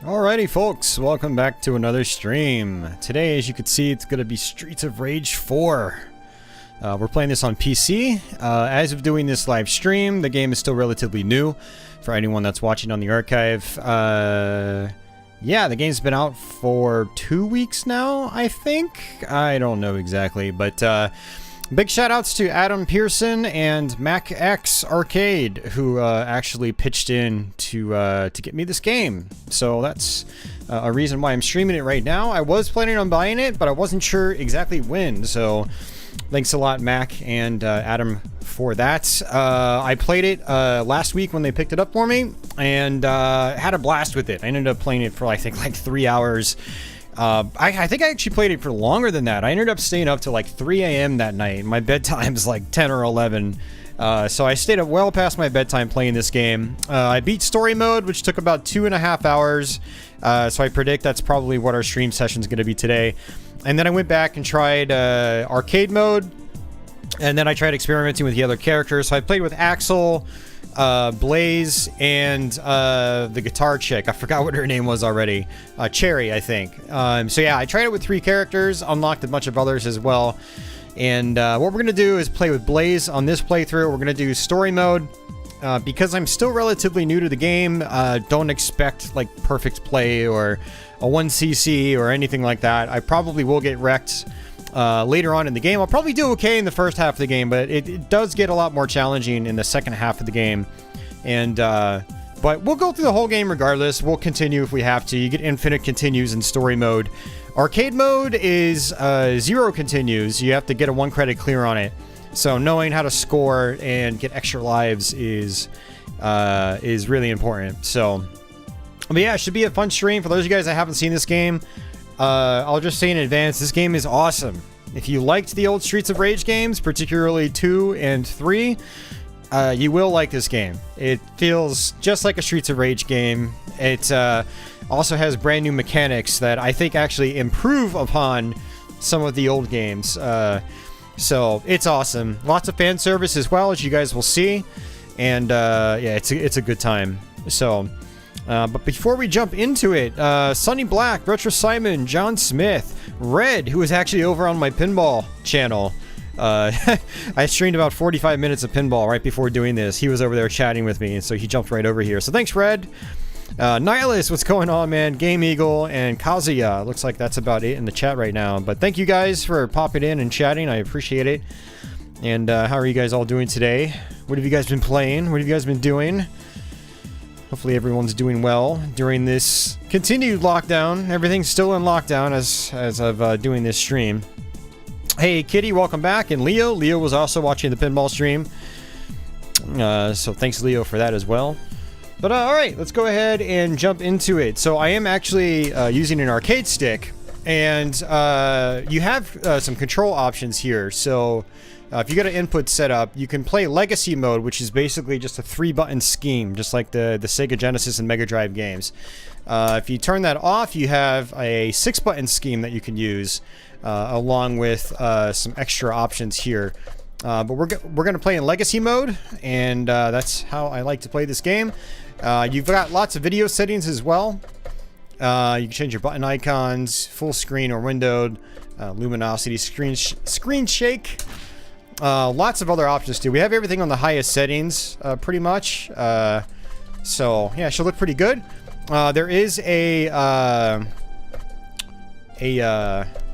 Alrighty folks, welcome back to another stream. Today, as you can see, it's going to be Streets of Rage 4. We're playing this on PC. As of doing this live stream, the game is still relatively new for anyone that's watching on the archive. Yeah, the game's been out for 2 weeks now, I think? I don't know exactly, but big shout outs to Adam Pearson and MacX Arcade, who actually pitched in to get me this game. So that's a reason why I'm streaming it right now. I was planning on buying it, but I wasn't sure exactly when. So thanks a lot, Mac and Adam, for that. I played it last week when they picked it up for me, and had a blast with it. I ended up playing it for I think like 3 hours. I think I actually played it for longer than that. I ended up staying up till like 3 a.m. that night. My bedtime's like 10 or 11. So I stayed up well past my bedtime playing this game. I beat story mode, which took about 2.5 hours. So I predict that's probably what our stream session's going to be today. And then I went back and tried arcade mode. And then I tried experimenting with the other characters. So I played with Axel, Blaze, and the guitar chick. I forgot what her name was already. Cherry, I think. So yeah, I tried it with 3 characters, unlocked a bunch of others as well. And what we're going to do is play with Blaze on this playthrough. We're going to do story mode. Because I'm still relatively new to the game, don't expect like perfect play or a 1cc or anything like that. I probably will get wrecked later on in the game. I'll probably do okay in the first half of the game, but it does get a lot more challenging in the second half of the game. And but we'll go through the whole game regardless. We'll continue if we have to. You get infinite continues in story mode. Arcade mode is 0 continues. You have to get a 1 credit clear on it. So knowing how to score and get extra lives is really important. So, but yeah, it should be a fun stream. For those of you guys that haven't seen this game, I'll just say in advance, this game is awesome. If you liked the old Streets of Rage games, particularly 2 and 3, you will like this game. It feels just like a Streets of Rage game. It also has brand new mechanics that I think actually improve upon some of the old games. So it's awesome. Lots of fan service as well, as you guys will see. And yeah, it's a good time. So, but before we jump into it, Sunny Black, Retro Simon, John Smith, Red, who is actually over on my pinball channel. I streamed about 45 minutes of pinball right before doing this. He was over there chatting with me, and so he jumped right over here. So thanks, Red. Nihilus, what's going on, man? Game Eagle and Kazuya. Looks like that's about it in the chat right now. But thank you guys for popping in and chatting. I appreciate it. And how are you guys all doing today? What have you guys been playing? What have you guys been doing? Hopefully everyone's doing well during this continued lockdown. Everything's still in lockdown as of doing this stream. Hey, Kitty, welcome back. And Leo. Leo was also watching the pinball stream. So thanks, Leo, for that as well. But alright, let's go ahead and jump into it. So I am actually using an arcade stick, and you have some control options here. So if you got an input set up, you can play Legacy mode, which is basically just a 3-button scheme, just like the Sega Genesis and Mega Drive games. If you turn that off, you have a 6-button scheme that you can use, along with some extra options here. But we're going to play in Legacy mode, and that's how I like to play this game. You've got lots of video settings as well. You can change your button icons, full screen or windowed, luminosity, screen shake. Lots of other options too. We have everything on the highest settings, pretty much. So yeah, it should look pretty good. There is a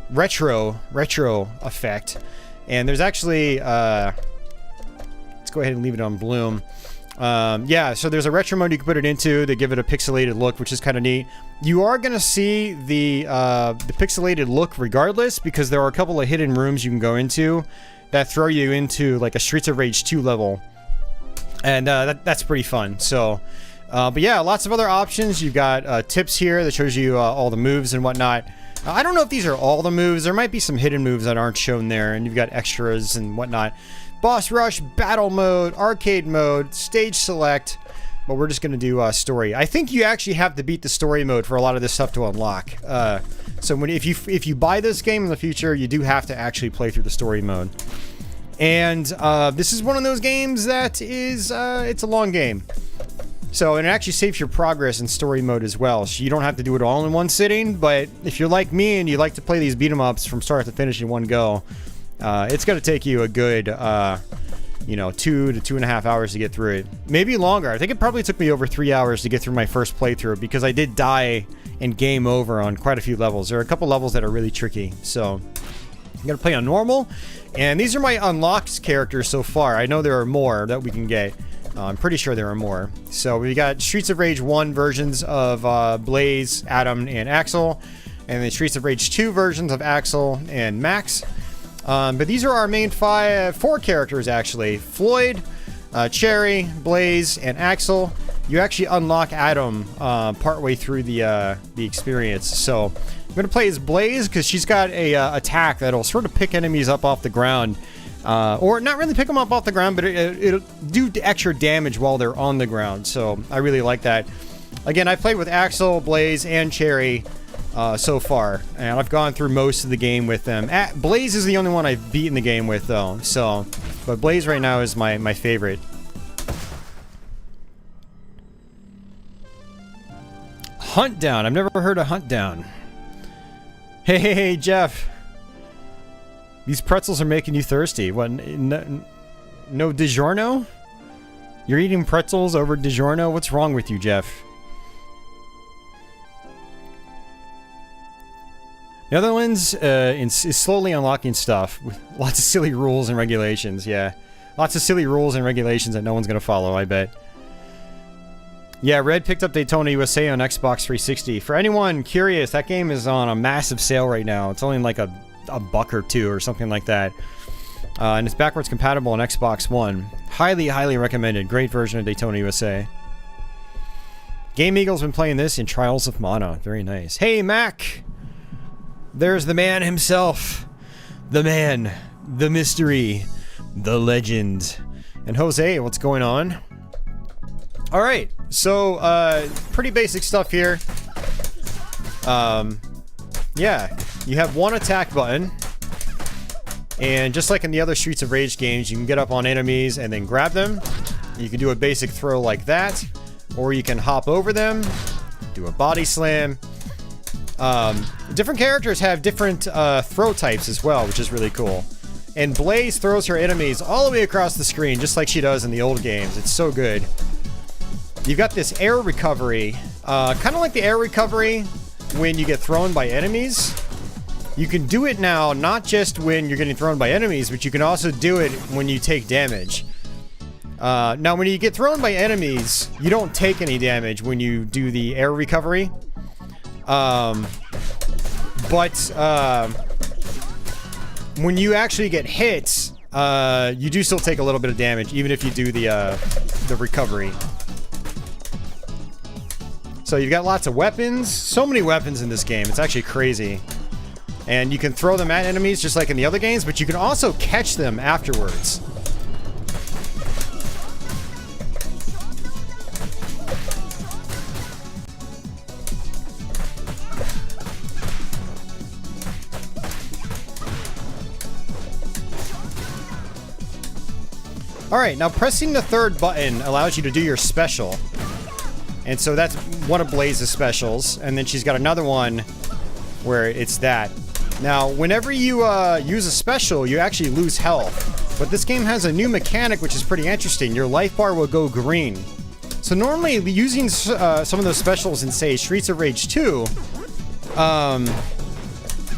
retro effect, and there's actually let's go ahead and leave it on bloom. Yeah, so there's a retro mode you can put it into to give it a pixelated look, which is kind of neat. You are going to see the pixelated look regardless, because there are a couple of hidden rooms you can go into that throw you into like a Streets of Rage 2 level. And that's pretty fun. So, but yeah, lots of other options. You've got tips here that shows you all the moves and whatnot. I don't know if these are all the moves. There might be some hidden moves that aren't shown there, and you've got extras and whatnot. Boss Rush, Battle Mode, Arcade Mode, Stage Select, but we're just going to do Story. I think you actually have to beat the Story Mode for a lot of this stuff to unlock. So if you buy this game in the future, you do have to actually play through the Story Mode. And this is one of those games that is, it's a long game. So, and it actually saves your progress in story mode as well. So you don't have to do it all in one sitting, but if you're like me and you like to play these beat 'em ups from start to finish in one go, it's going to take you a good, 2 to 2.5 hours to get through it. Maybe longer. I think it probably took me over 3 hours to get through my first playthrough because I did die and game over on quite a few levels. There are a couple levels that are really tricky. So I'm going to play on normal. And these are my unlocked characters so far. I know there are more that we can get. I'm pretty sure there are more. So we got Streets of Rage 1 versions of Blaze, Adam, and Axel. And then Streets of Rage 2 versions of Axel and Max. But these are our main 4 characters, actually. Floyd, Cherry, Blaze, and Axel. You actually unlock Adam partway through the experience. So I'm going to play as Blaze because she's got a attack that'll sort of pick enemies up off the ground. Or not really pick them up off the ground, but it'll do extra damage while they're on the ground. So I really like that. Again, I played with Axel, Blaze, and Cherry so far, and I've gone through most of the game with them. Blaze is the only one I've beaten the game with, though. So, but Blaze right now is my favorite. Hunt Down. I've never heard of Hunt Down. Hey, Jeff. These pretzels are making you thirsty. What? No DiGiorno? You're eating pretzels over DiGiorno? What's wrong with you, Jeff? Netherlands is slowly unlocking stuff with lots of silly rules and regulations. Yeah, lots of silly rules and regulations that no one's gonna follow, I bet. Yeah, Red picked up Daytona USA on Xbox 360. For anyone curious, that game is on a massive sale right now. It's only like a buck or two or something like that. And it's backwards compatible on Xbox One. Highly, highly recommended. Great version of Daytona USA. Game Eagle's been playing this in Trials of Mana. Very nice. Hey, Mac! There's the man himself. The man. The mystery. The legend. And Jose, what's going on? Alright, so, pretty basic stuff here. Yeah, you have one attack button. And just like in the other Streets of Rage games, you can get up on enemies and then grab them. You can do a basic throw like that. Or you can hop over them, do a body slam. Different characters have different throw types as well, which is really cool. And Blaze throws her enemies all the way across the screen, just like she does in the old games. It's so good. You've got this air recovery, kind of like the air recovery when you get thrown by enemies. You can do it now, not just when you're getting thrown by enemies, but you can also do it when you take damage. Now, when you get thrown by enemies, you don't take any damage when you do the air recovery. When you actually get hit, you do still take a little bit of damage, even if you do the recovery. So you've got lots of weapons. So many weapons in this game. It's actually crazy. And you can throw them at enemies just like in the other games, but you can also catch them afterwards. Alright, now pressing the third button allows you to do your special. And so that's one of Blaze's specials. And then she's got another one where it's that. Now, whenever you use a special, you actually lose health. But this game has a new mechanic which is pretty interesting. Your life bar will go green. So normally, using some of those specials in, say, Streets of Rage 2,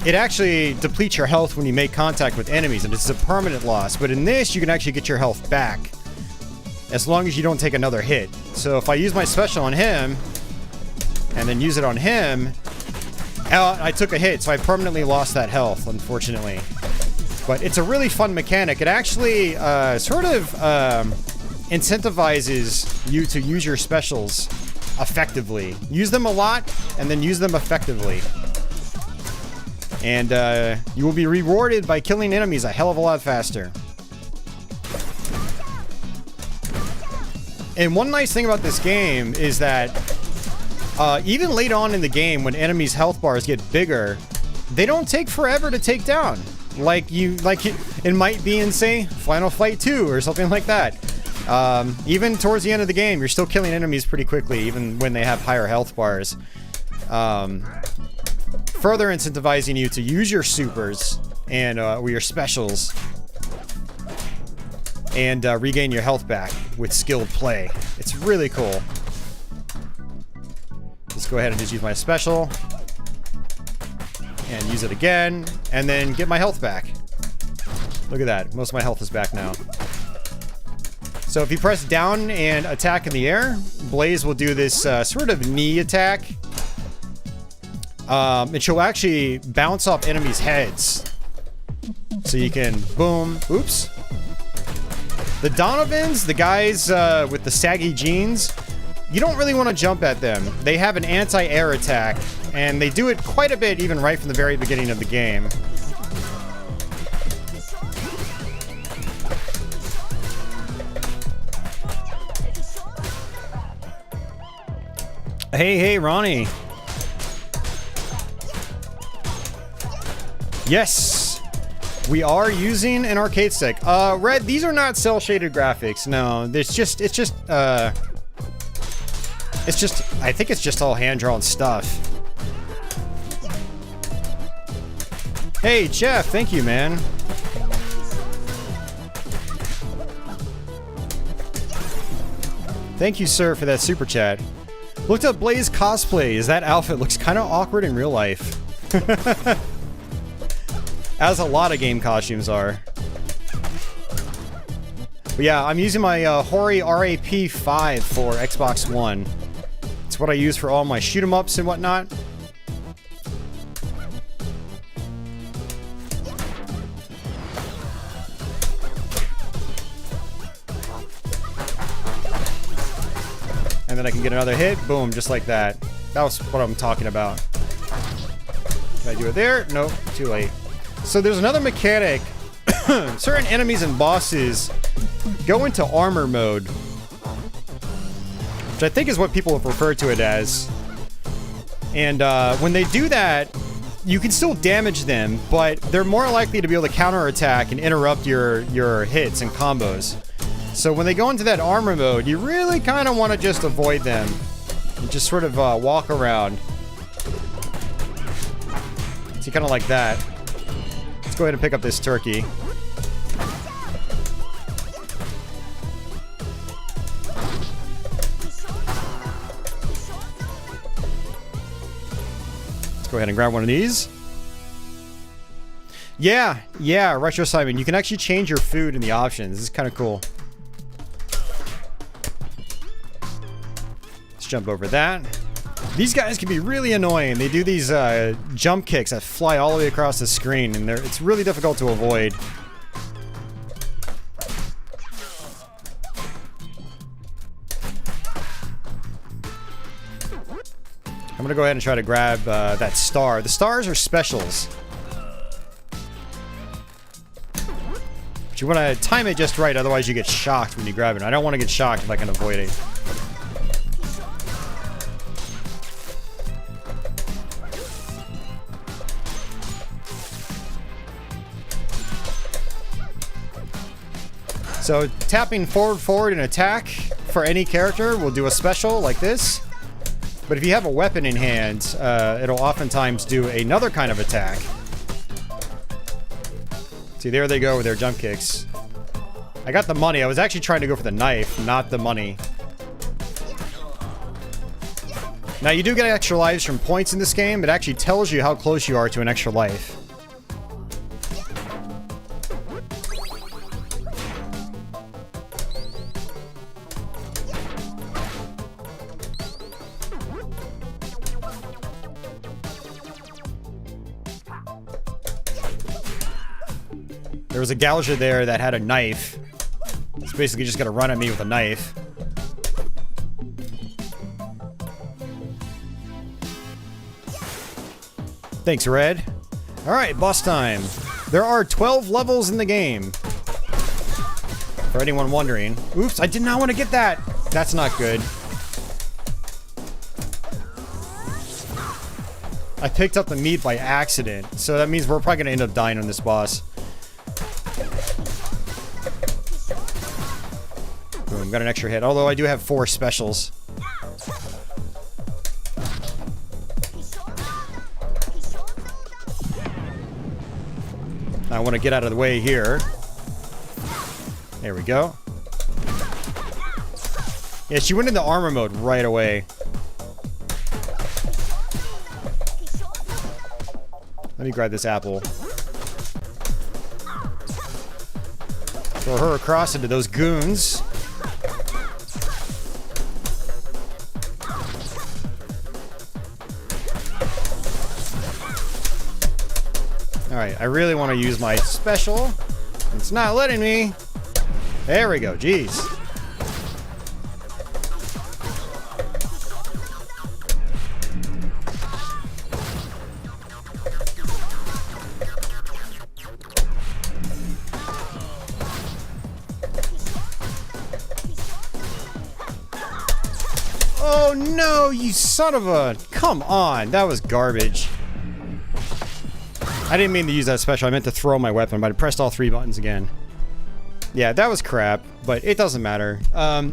it actually depletes your health when you make contact with enemies, and it's a permanent loss. But in this, you can actually get your health back, as long as you don't take another hit. So if I use my special on him, and then use it on him, I took a hit, so I permanently lost that health, unfortunately. But it's a really fun mechanic. It actually sort of incentivizes you to use your specials effectively. Use them a lot, and then use them effectively. And you will be rewarded by killing enemies a hell of a lot faster. And one nice thing about this game is that even late on in the game, when enemies' health bars get bigger, they don't take forever to take down. Like it might be in, say, Final Fight 2 or something like that. Even towards the end of the game, you're still killing enemies pretty quickly, even when they have higher health bars. Further incentivizing you to use your supers and or your specials and regain your health back with skilled play. It's really cool. Let's go ahead and just use my special and use it again, and then get my health back. Look at that. Most of my health is back now. So if you press down and attack in the air, Blaze will do this sort of knee attack. And she'll actually bounce off enemies' heads. So you can boom. Oops. The Donovans, the guys with the saggy jeans, you don't really want to jump at them. They have an anti-air attack, and they do it quite a bit even right from the very beginning of the game. Hey, Ronnie. Yes, we are using an arcade stick. Red, these are not cell shaded graphics. No, it's just, I think it's just all hand drawn stuff. Hey, Jeff, thank you, man. Thank you, sir, for that super chat. Looked up Blaze cosplay. That outfit looks kind of awkward in real life. As a lot of game costumes are. But yeah, I'm using my Hori RAP 5 for Xbox One. It's what I use for all my shoot 'em ups and whatnot. And then I can get another hit. Boom, just like that. That was what I'm talking about. Can I do it there? Nope, too late. So there's another mechanic. Certain enemies and bosses go into armor mode, which I think is what people have referred to it as. And when they do that, you can still damage them, but they're more likely to be able to counterattack and interrupt your hits and combos. So when they go into that armor mode, you really kind of want to just avoid them and just sort of walk around. See, kind of like that. Let's go ahead and pick up this turkey. Let's go ahead and grab one of these. Yeah, Retro Simon. You can actually change your food in the options. This is kind of cool. Let's jump over that. These guys can be really annoying. They do these jump kicks that fly all the way across the screen, and it's really difficult to avoid. I'm gonna go ahead and try to grab that star. The stars are specials. But you want to time it just right, otherwise you get shocked when you grab it. I don't want to get shocked if I can avoid it. So tapping forward and attack for any character will do a special like this. But if you have a weapon in hand, it'll oftentimes do another kind of attack. See, there they go with their jump kicks. I got the money. I was actually trying to go for the knife, not the money. Now, you do get extra lives from points in this game. It actually tells you how close you are to an extra life. There was a gouger there that had a knife. It's basically just gonna run at me with a knife. Thanks, Red. Alright, boss time. There are 12 levels in the game. For anyone wondering. Oops, I did not want to get that! That's not good. I picked up the meat by accident, so that means we're probably gonna end up dying on this boss. got an extra hit. Although I do have 4 specials. I want to get out of the way here. There we go. Yeah, she went into armor mode right away. Let me grab this apple. Throw her across into those goons. Alright, I really want to use my special. It's not letting me. There we go, jeez. Oh no, you son of a... Come on, that was garbage. I didn't mean to use that special, I meant to throw my weapon, but I pressed all 3 buttons again. Yeah, that was crap, but it doesn't matter.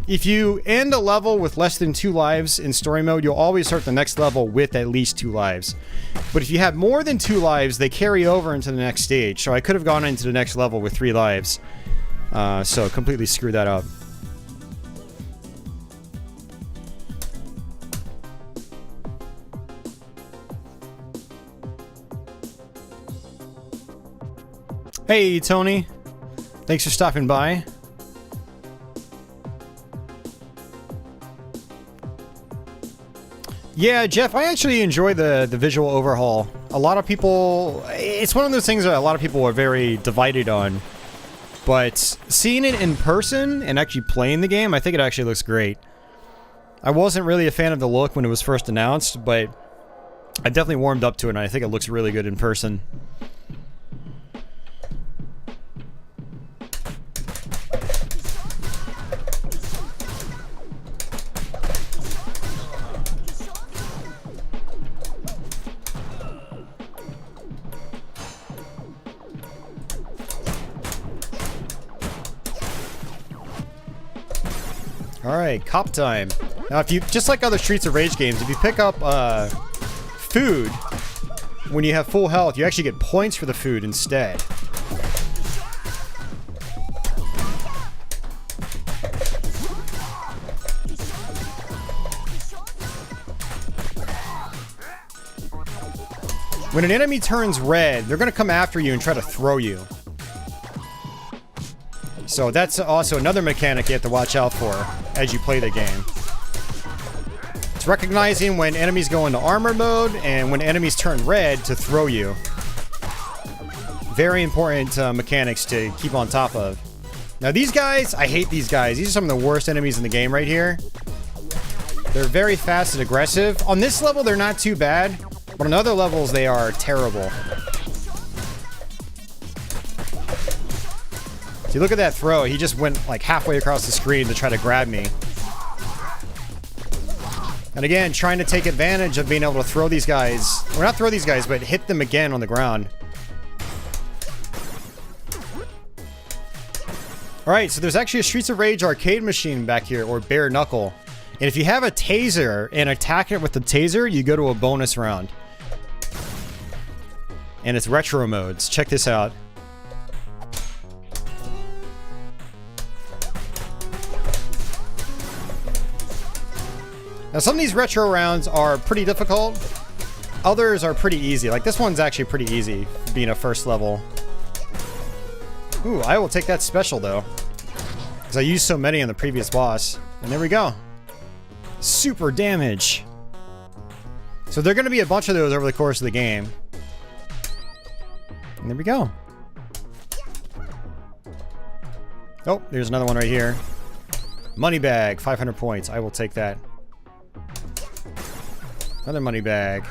If you end a level with less than 2 lives in story mode, you'll always start the next level with at least 2 lives. But if you have more than 2 lives, they carry over into the next stage. So I could have gone into the next level with 3 lives. So completely screwed that up. Hey, Tony. Thanks for stopping by. Yeah, Jeff, I actually enjoy the visual overhaul. A lot of people... It's one of those things that a lot of people are very divided on. But seeing it in person and actually playing the game, I think it actually looks great. I wasn't really a fan of the look when it was first announced, but I definitely warmed up to it, and I think it looks really good in person. Alright, cop time. Now if you, just like other Streets of Rage games, if you pick up food when you have full health, you actually get points for the food instead. When an enemy turns red, they're going to come after you and try to throw you. So that's also another mechanic you have to watch out for as you play the game. It's recognizing when enemies go into armor mode and when enemies turn red to throw you. Very important mechanics to keep on top of. Now these guys, I hate these guys. These are some of the worst enemies in the game right here. They're very fast and aggressive. On this level, they're not too bad, but on other levels, they are terrible. See, look at that throw. He just went like halfway across the screen to try to grab me. And again, trying to take advantage of being able to throw these guys. Or not throw these guys, but hit them again on the ground. Alright, so there's actually a Streets of Rage arcade machine back here, or bare knuckle. And if you have a taser and attack it with the taser, you go to a bonus round. And it's retro modes. Check this out. Now some of these retro rounds are pretty difficult. Others are pretty easy. Like this one's actually pretty easy, being a first level. Ooh, I will take that special though. Because I used so many on the previous boss. And there we go. Super damage. So there are going to be a bunch of those over the course of the game. And there we go. Oh, there's another one right here. Money bag, 500 points. I will take that. Another money bag.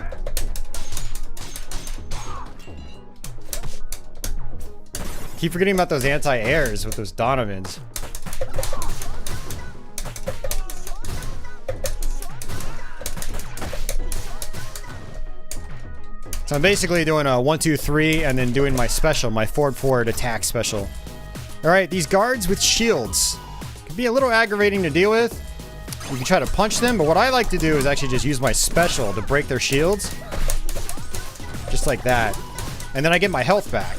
Keep forgetting about those anti-airs with those Donovans. So I'm basically doing a 1, 2, 3 and then doing my special, my forward attack special. Alright, these guards with shields. Could be a little aggravating to deal with. You can try to punch them, but what I like to do is actually just use my special to break their shields. Just like that. And then I get my health back.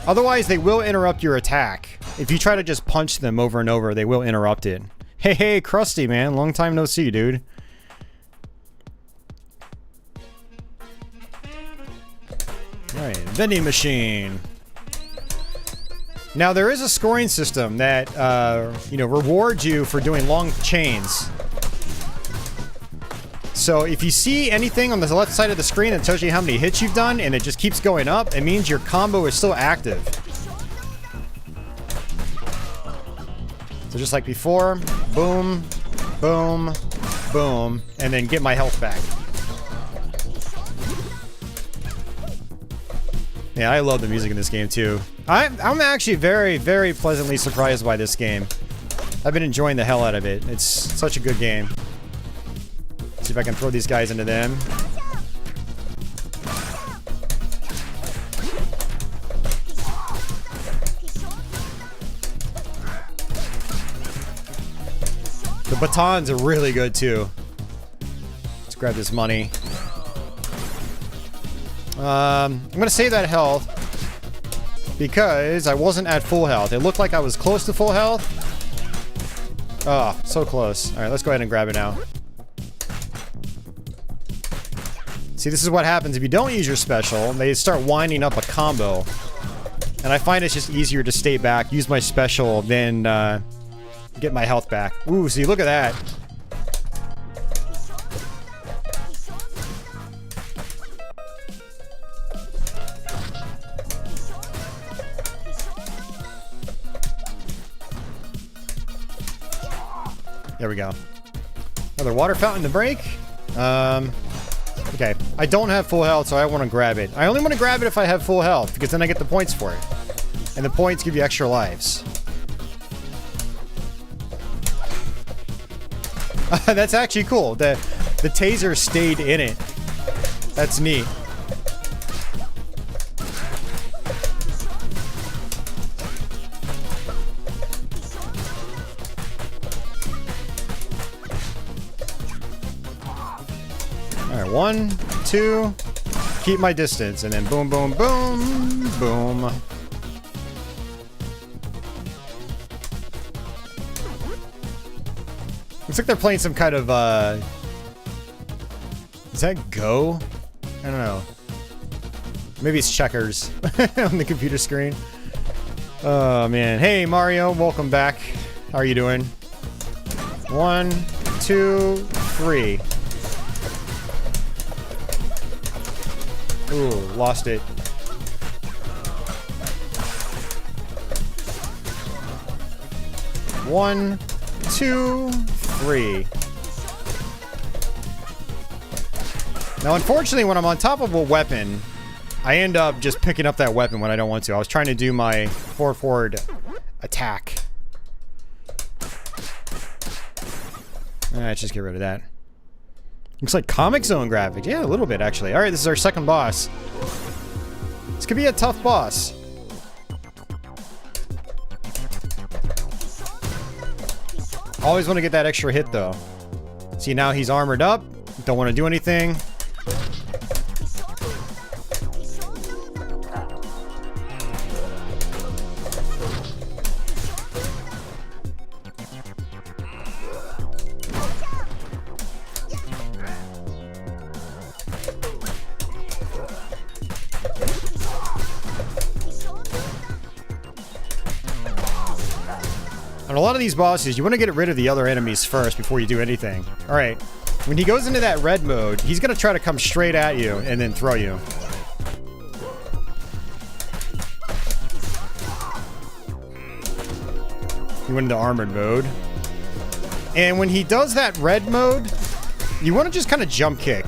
Otherwise, they will interrupt your attack. If you try to just punch them over and over, they will interrupt it. Hey, hey, Krusty, man. Long time no see, dude. Alright, vending machine. Now, there is a scoring system that, you know, rewards you for doing long chains. So, if you see anything on the left side of the screen that tells you how many hits you've done, and it just keeps going up, it means your combo is still active. So, just like before, boom, boom, boom, and then get my health back. Yeah, I love the music in this game, too. I'm actually very, very pleasantly surprised by this game. I've been enjoying the hell out of it. It's such a good game. Let's see if I can throw these guys into them. The batons are really good, too. Let's grab this money. I'm gonna save that health because I wasn't at full health. It looked like I was close to full health. Oh, so close. Alright, let's go ahead and grab it now. See, this is what happens if you don't use your special. They start winding up a combo. And I find it's just easier to stay back, use my special, than get my health back. Ooh, see, look at that. There we go. Another water fountain to break. Okay. I don't have full health, so I want to grab it. I only want to grab it if I have full health, because then I get the points for it. And the points give you extra lives. That's actually cool. The taser stayed in it. That's neat. Alright, 1, 2, keep my distance, and then boom, boom, boom, boom. Looks like they're playing some kind of, is that Go? I don't know. Maybe it's checkers on the computer screen. Oh, man. Hey, Mario, welcome back. How are you doing? 1, 2, 3. Ooh, lost it. One, 2, 3. Now, unfortunately, when I'm on top of a weapon, I end up just picking up that weapon when I don't want to. I was trying to do my forward attack. Let's just get rid of that. Looks like Comic Zone graphics. Yeah, a little bit, actually. Alright, this is our second boss. This could be a tough boss. Always want to get that extra hit, though. See, now he's armored up. Don't want to do anything. On a lot of these bosses, you want to get rid of the other enemies first before you do anything. Alright, when he goes into that red mode, he's going to try to come straight at you and then throw you. He went into armored mode. And when he does that red mode, you want to just kind of jump kick.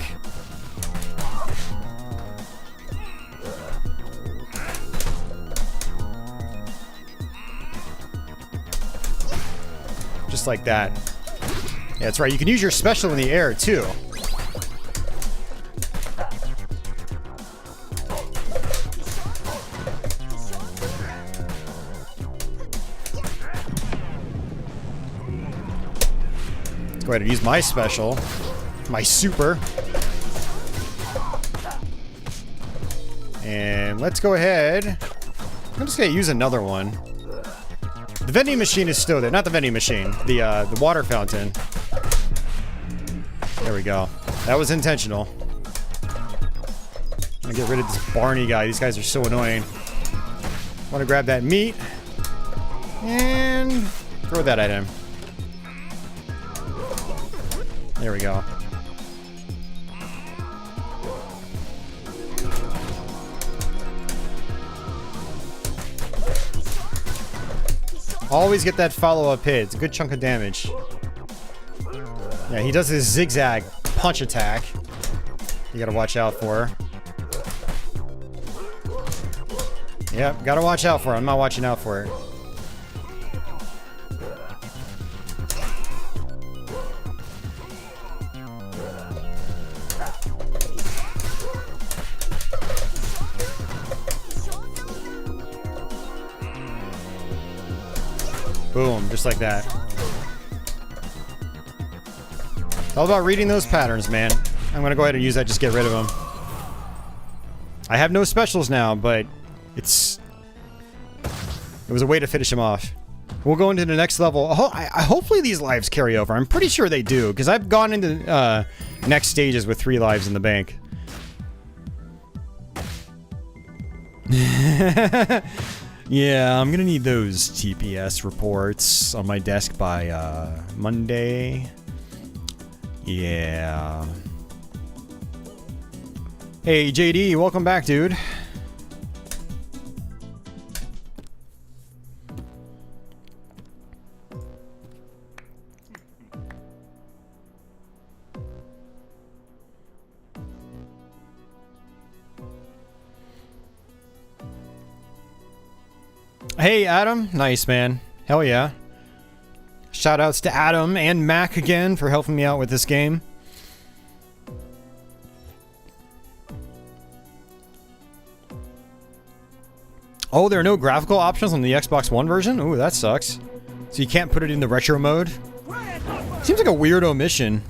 Just like that. Yeah, that's right. You can use your special in the air, too. Go ahead and use my special. My super. And let's go ahead. I'm just gonna use another one. The vending machine is still there. Not the vending machine. The water fountain. There we go. That was intentional. I'm gonna get rid of this Barney guy. These guys are so annoying. Want to grab that meat. And throw that at him. There we go. Always get that follow-up hit. It's a good chunk of damage. Yeah, he does his zigzag punch attack. You gotta watch out for. Yep, gotta watch out for it. I'm not watching out for it. Boom, just like that. All about reading those patterns, man. I'm gonna go ahead and use that, just get rid of them. I have no specials now, but it was a way to finish him off. We'll go into the next level. Hopefully these lives carry over. I'm pretty sure they do, because I've gone into next stages with 3 lives in the bank. Yeah, I'm gonna need those TPS reports on my desk by Monday. Yeah. Hey, JD, welcome back, dude. Hey, Adam. Nice, man. Hell yeah. Shoutouts to Adam and Mac again for helping me out with this game. Oh, there are no graphical options on the Xbox One version? Ooh, that sucks. So you can't put it in the retro mode? Seems like a weird omission.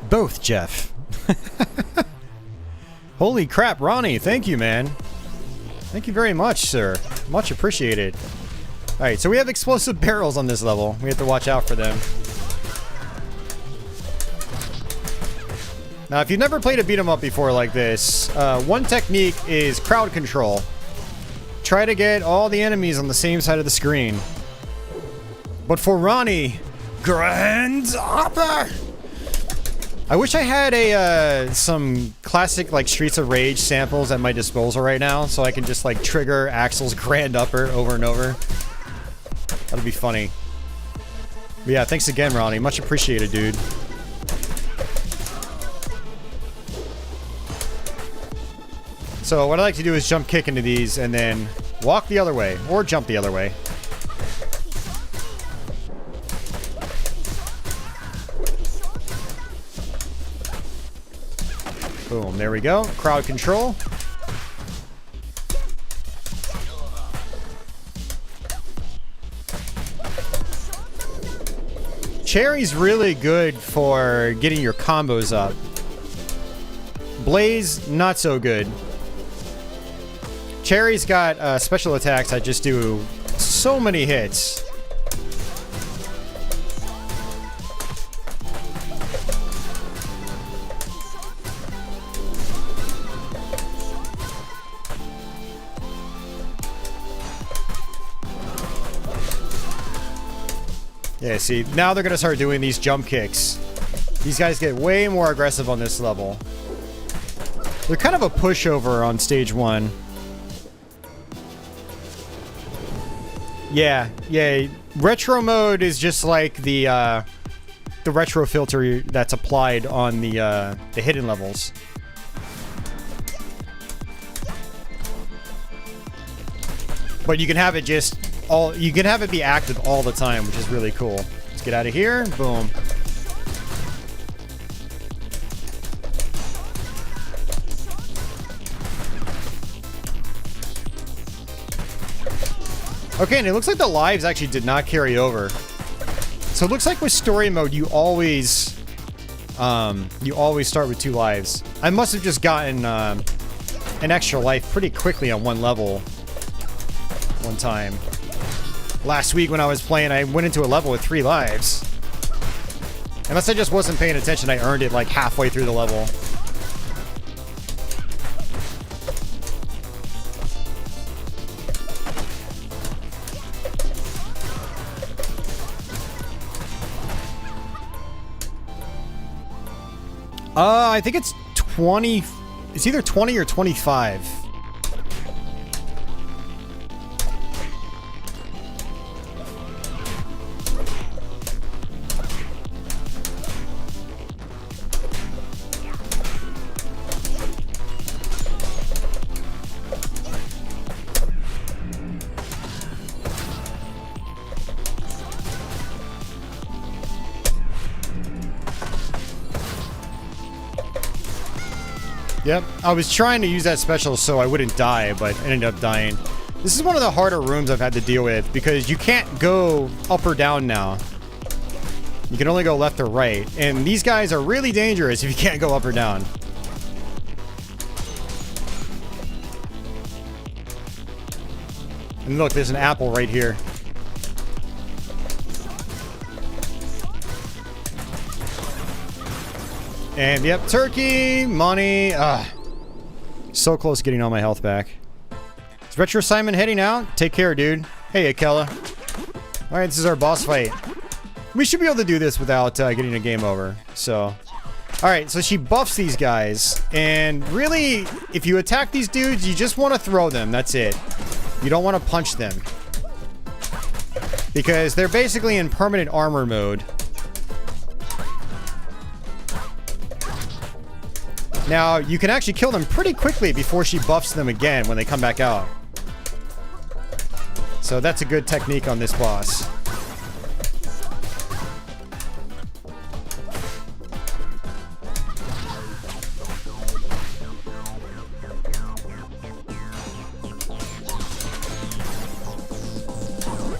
Both, Jeff. Holy crap, Ronnie, thank you, man. Thank you very much, sir. Much appreciated. Alright, so we have explosive barrels on this level. We have to watch out for them. Now, if you've never played a beat 'em up before like this, one technique is crowd control. Try to get all the enemies on the same side of the screen. But for Ronnie, Grand Hopper! I wish I had some classic like Streets of Rage samples at my disposal right now, so I can just like trigger Axel's Grand Upper over and over. That'd be funny. But yeah, thanks again, Ronnie. Much appreciated, dude. So what I like to do is jump kick into these and then walk the other way, or jump the other way. Boom, there we go. Crowd control. Cherry's really good for getting your combos up. Blaze, not so good. Cherry's got special attacks that just do so many hits. Yeah, see, now they're gonna start doing these jump kicks. These guys get way more aggressive on this level. They're kind of a pushover on stage 1. Yeah. Retro mode is just like the the retro filter that's applied on the hidden levels. But you can have it you can have it be active all the time, which is really cool. Let's get out of here. Boom. Okay, and it looks like the lives actually did not carry over. So it looks like with story mode, you always start with 2 lives. I must have just gotten an extra life pretty quickly on one level one time. Last week when I was playing, I went into a level with 3 lives. Unless I just wasn't paying attention, I earned it like halfway through the level. I think it's 20. It's either 20 or 25. Yep, I was trying to use that special so I wouldn't die, but I ended up dying. This is one of the harder rooms I've had to deal with because you can't go up or down now. You can only go left or right, and these guys are really dangerous if you can't go up or down. And look, there's an apple right here. And yep, turkey, money. So close to getting all my health back. Is Retro Simon heading out? Take care, dude. Hey, Akella. Alright, this is our boss fight. We should be able to do this without getting a game over. So, alright, so she buffs these guys. And really, if you attack these dudes, you just want to throw them. That's it. You don't want to punch them. Because they're basically in permanent armor mode. Now, you can actually kill them pretty quickly before she buffs them again when they come back out. So that's a good technique on this boss.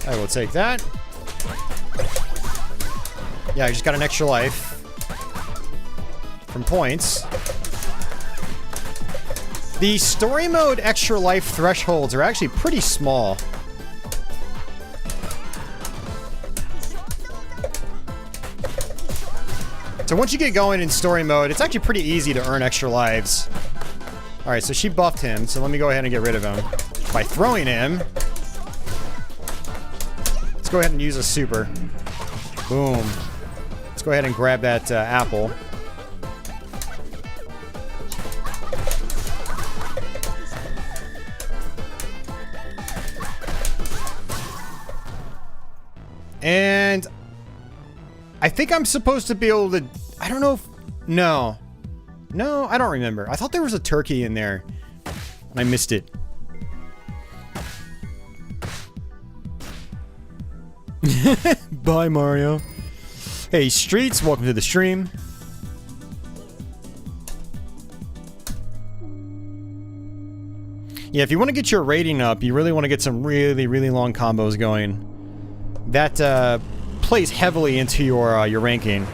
I will take that. Yeah, I just got an extra life from points. The story mode extra life thresholds are actually pretty small. So once you get going in story mode, it's actually pretty easy to earn extra lives. Alright, so she buffed him, so let me go ahead and get rid of him. By throwing him. Let's go ahead and use a super. Boom. Let's go ahead and grab that apple. And I think I'm supposed to be able to... I don't know if... No. No, I don't remember. I thought there was a turkey in there. And I missed it. Bye, Mario. Hey, Streets. Welcome to the stream. Yeah, if you want to get your rating up, you really want to get some really, really long combos going. That plays heavily into your ranking.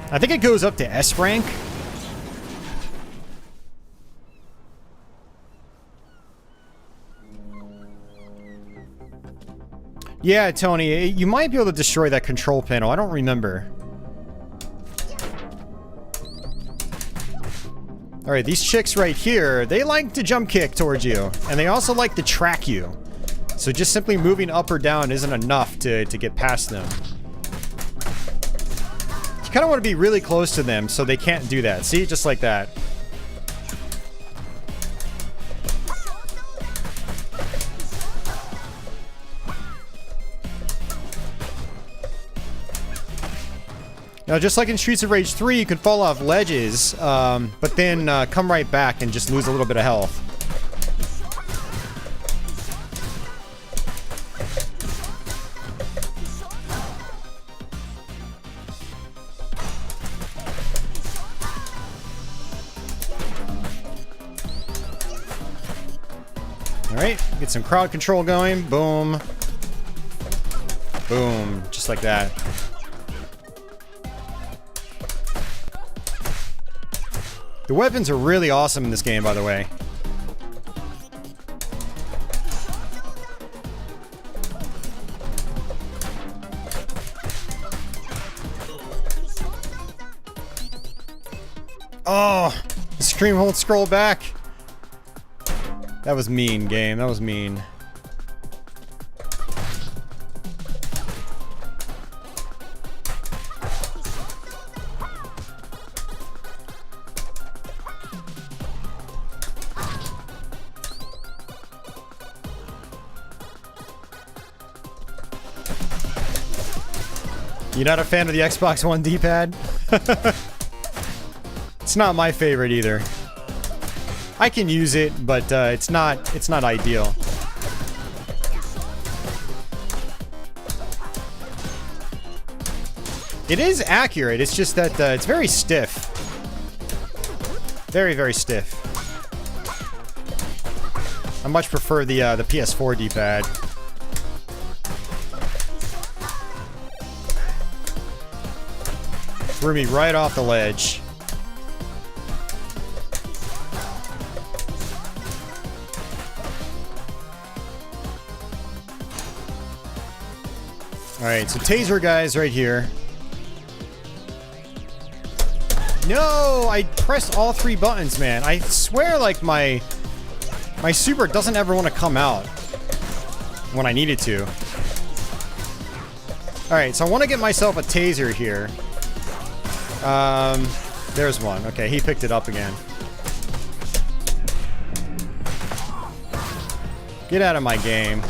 I think it goes up to S rank. Yeah, Tony, you might be able to destroy that control panel. I don't remember. Alright, these chicks right here, they like to jump kick towards you. And they also like to track you. So just simply moving up or down isn't enough to get past them. You kind of want to be really close to them so they can't do that. See? Just like that. Now, just like in Streets of Rage 3, you could fall off ledges, but then come right back and just lose a little bit of health. Alright, get some crowd control going. Boom. Boom. Just like that. The weapons are really awesome in this game, by the way. Oh! The screen won't scroll back. That was mean, game. That was mean. You're not a fan of the Xbox One D-pad? It's not my favorite either. I can use it, but it's not ideal. It is accurate, it's just that it's very stiff. Very, very stiff. I much prefer the PS4 D-pad. Threw me right off the ledge. Alright, so taser guys right here. No! I pressed all 3 buttons, man. I swear, like, my super doesn't ever want to come out when I need it to. Alright, so I want to get myself a taser here. There's one. Okay, he picked it up again. Get out of my game.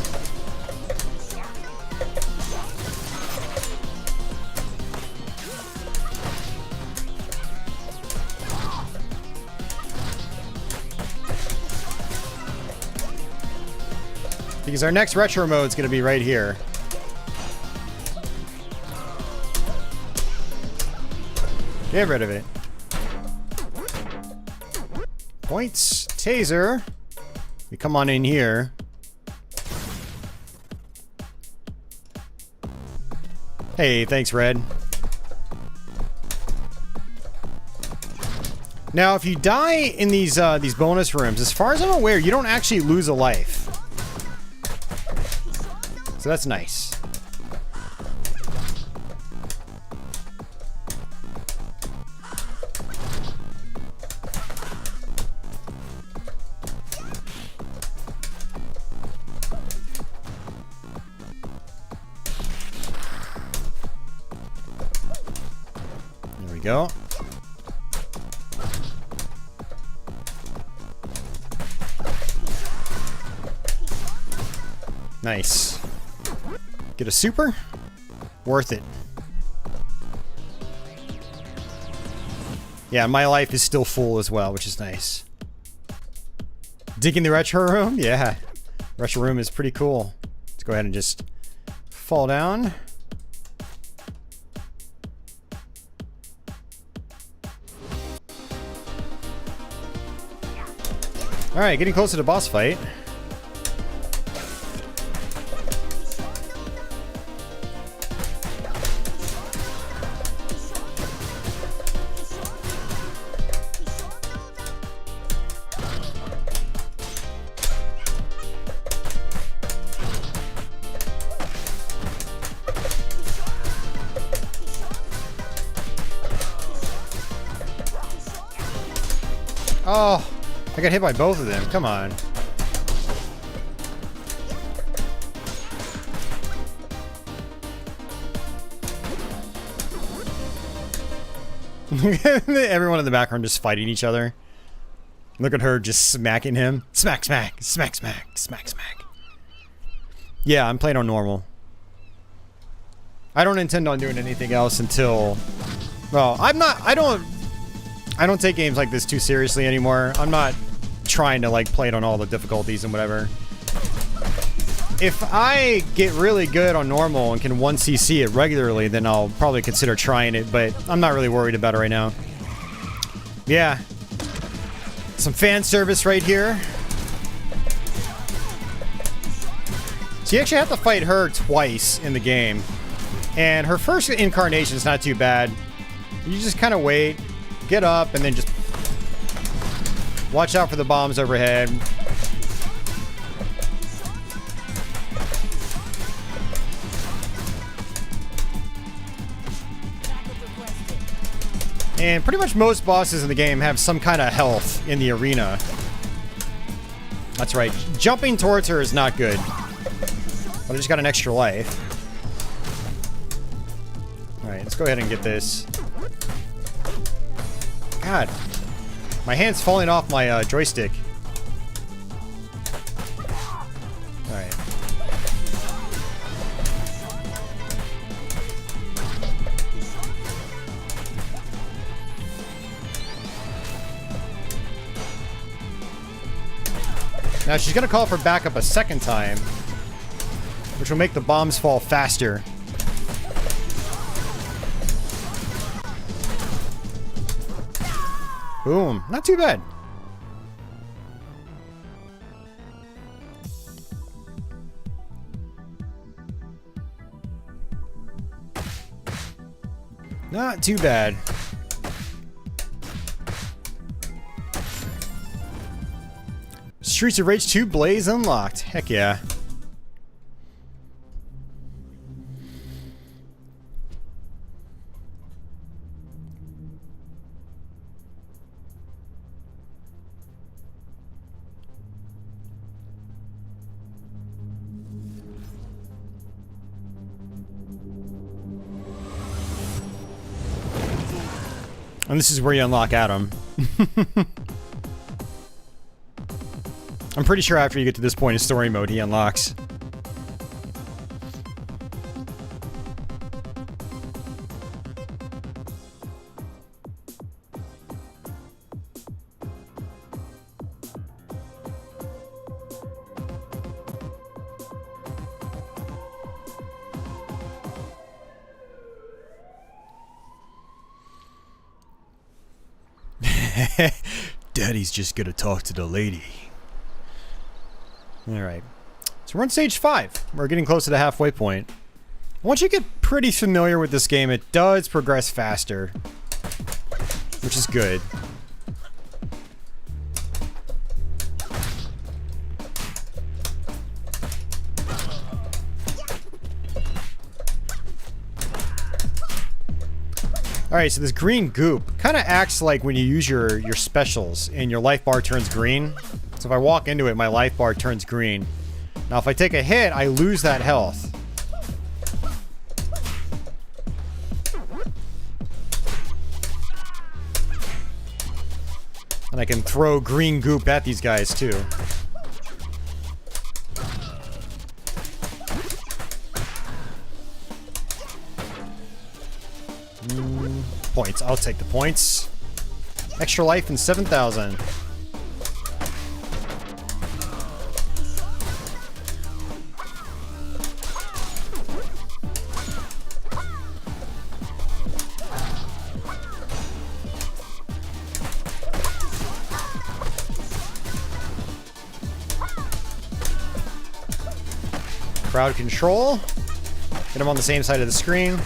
Because our next retro mode is going to be right here. Get rid of it. Points. Taser. We come on in here. Hey, thanks, Red. Now, if you die in these bonus rooms, as far as I'm aware, you don't actually lose a life. So that's nice. There we go. Nice. Get a super? Worth it. Yeah, my life is still full as well, which is nice. Digging the retro room? Yeah. Retro room is pretty cool. Let's go ahead and just fall down. Alright, getting close to the boss fight. Oh, I got hit by both of them. Come on. Everyone in the background just fighting each other. Look at her just smacking him. Smack, smack, smack, smack, smack, smack. Yeah, I'm playing on normal. I don't intend on doing anything else until Well, I don't take games like this too seriously anymore. I'm not trying to like play it on all the difficulties and whatever. If I get really good on normal and can 1cc it regularly, then I'll probably consider trying it, but I'm not really worried about it right now. Yeah. Some fan service right here. So you actually have to fight her twice in the game. And her first incarnation is not too bad. You just kind of wait, get up, and then just watch out for the bombs overhead. And pretty much most bosses in the game have some kind of health in the arena. That's right. Jumping towards her is not good. But I just got an extra life. Alright, let's go ahead and get this. God. My hand's falling off my joystick. Alright. Now she's gonna call for backup a second time, which will make the bombs fall faster. Boom. Not too bad. Not too bad. Streets of Rage 2 Blaze unlocked. Heck yeah. And this is where you unlock Adam. I'm pretty sure after you get to this point in story mode, he unlocks. Daddy's just gonna talk to the lady. Alright. So we're on stage 5. We're getting close to the halfway point. Once you get pretty familiar with this game, it does progress faster. Which is good. Alright, so this green goop kind of acts like when you use your specials and your life bar turns green. So if I walk into it, my life bar turns green. Now if I take a hit, I lose that health. And I can throw green goop at these guys too. Points. I'll take the points. Extra life and 7,000. Crowd control. Get him on the same side of the screen.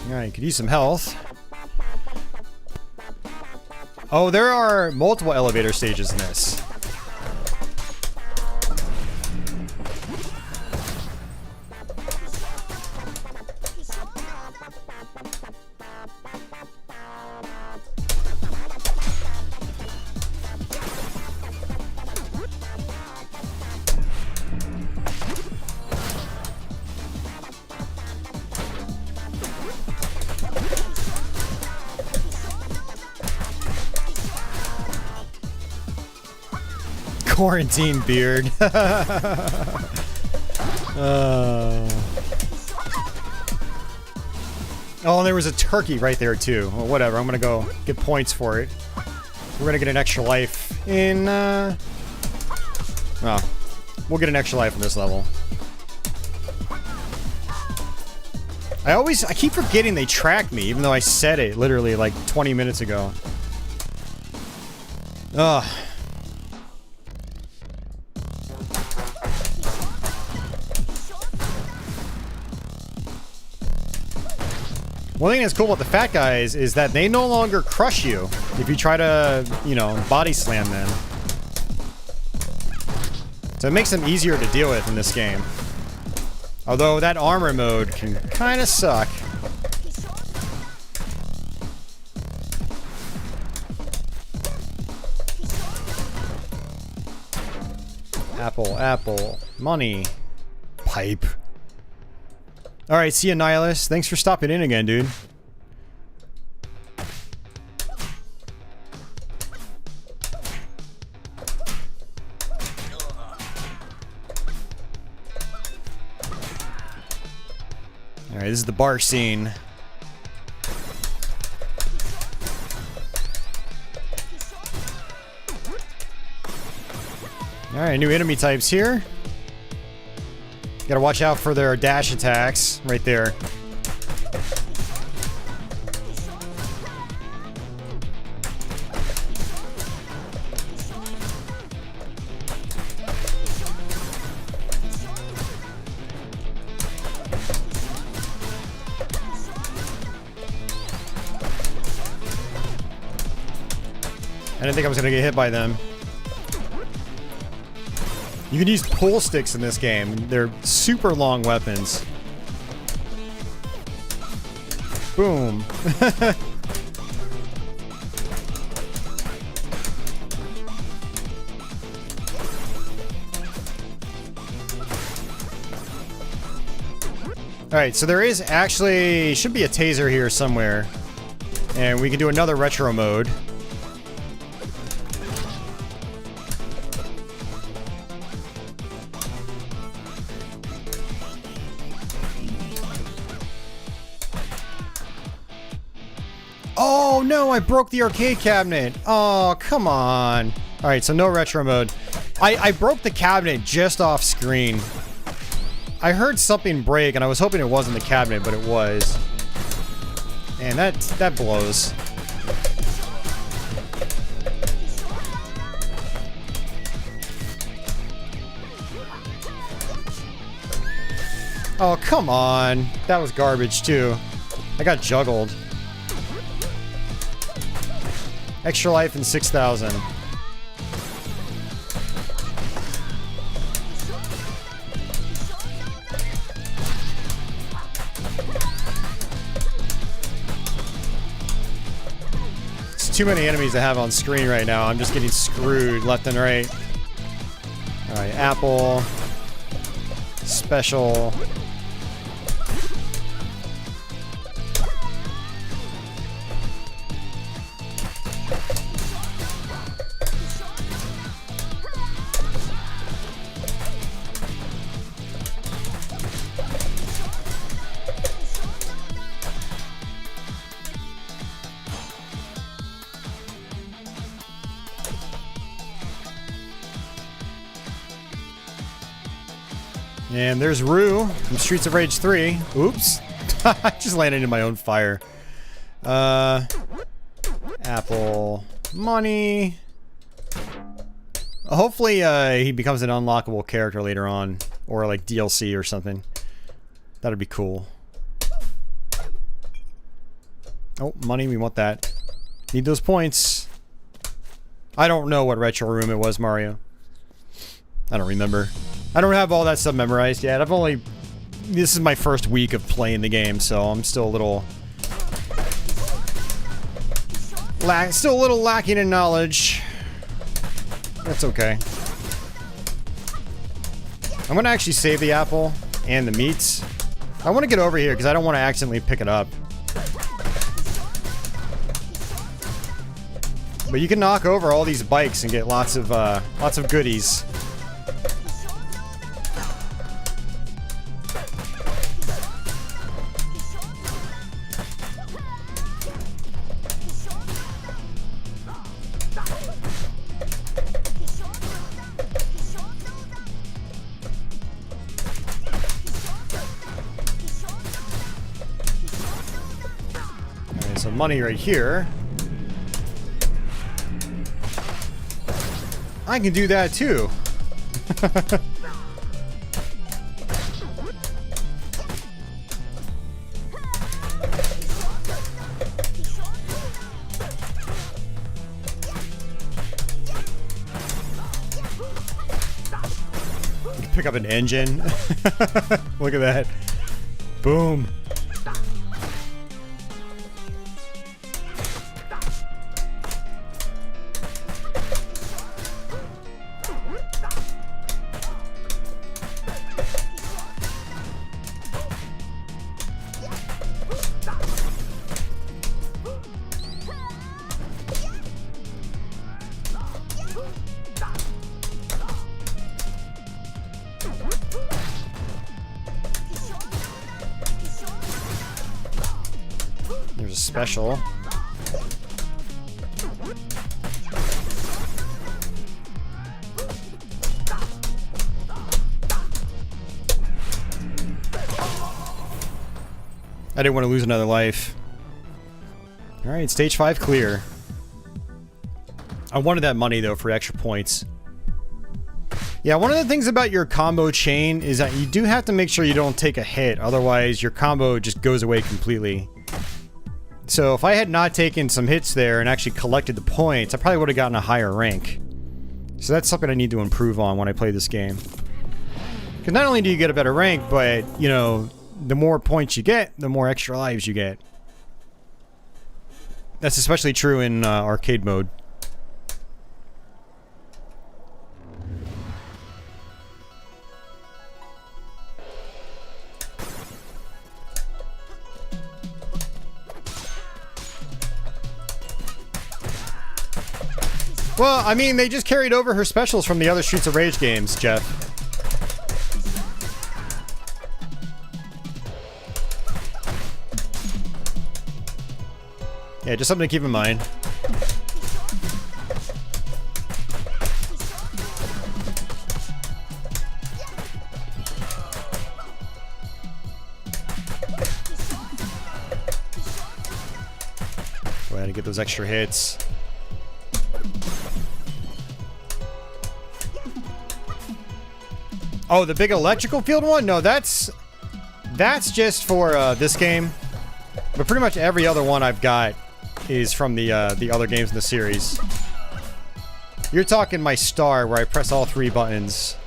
Alright, could use some health. Oh, there are multiple elevator stages in this. Quarantine beard. Oh, and there was a turkey right there too. Well, whatever, I'm gonna go get points for it. We're gonna get an extra life in, oh. We'll get an extra life in this level. I keep forgetting they track me, even though I said it literally like 20 minutes ago. Ugh. One thing that's cool about the fat guys is that they no longer crush you if you try to, you know, body slam them. So it makes them easier to deal with in this game. Although that armor mode can kind of suck. Apple, apple, money, pipe. Alright, see ya, Nihilus. Thanks for stopping in again, dude. Alright, this is the bar scene. Alright, new enemy types here. Gotta watch out for their dash attacks right there. I didn't think I was gonna get hit by them. You can use pull sticks in this game. They're super long weapons. Boom. Alright, so there is actually... should be a taser here somewhere. And we can do another retro mode. Oh no, I broke the arcade cabinet. Oh, come on. Alright, so no retro mode. I broke the cabinet just off screen. I heard something break and I was hoping it wasn't the cabinet, but it was. And that blows. Oh, come on. That was garbage too. I got juggled. Extra life in 6,000. It's too many enemies to have on screen right now. I'm just getting screwed left and right. Alright, apple. Special. And there's Rue from Streets of Rage 3. Oops. I just landed in my own fire. Apple. Money. Hopefully, he becomes an unlockable character later on. Or like DLC or something. That'd be cool. Oh, money. We want that. Need those points. I don't know what retro room it was, Mario. I don't remember. I don't have all that stuff memorized yet. I've only... this is my first week of playing the game, so I'm still a little... still a little lacking in knowledge. That's okay. I'm gonna actually save the apple and the meats. I want to get over here because I don't want to accidentally pick it up. But you can knock over all these bikes and get lots of goodies. Alright, so money right here. I can do that too. Pick up an engine. Look at that. Boom. There's a special. I didn't want to lose another life. Alright, stage 5 clear. I wanted that money though for extra points. Yeah, one of the things about your combo chain is that you do have to make sure you don't take a hit, otherwise your combo just goes away completely. So if I had not taken some hits there and actually collected the points, I probably would have gotten a higher rank. So that's something I need to improve on when I play this game. Because not only do you get a better rank, but, you know, the more points you get, the more extra lives you get. That's especially true in arcade mode. Well, I mean, they just carried over her specials from the other Streets of Rage games, Jeff. Yeah, just something to keep in mind. Go ahead and get those extra hits. Oh, the big electrical field one? No, that's just for this game. But pretty much every other one I've got is from the other games in the series. You're talking my star, where I press all 3 buttons.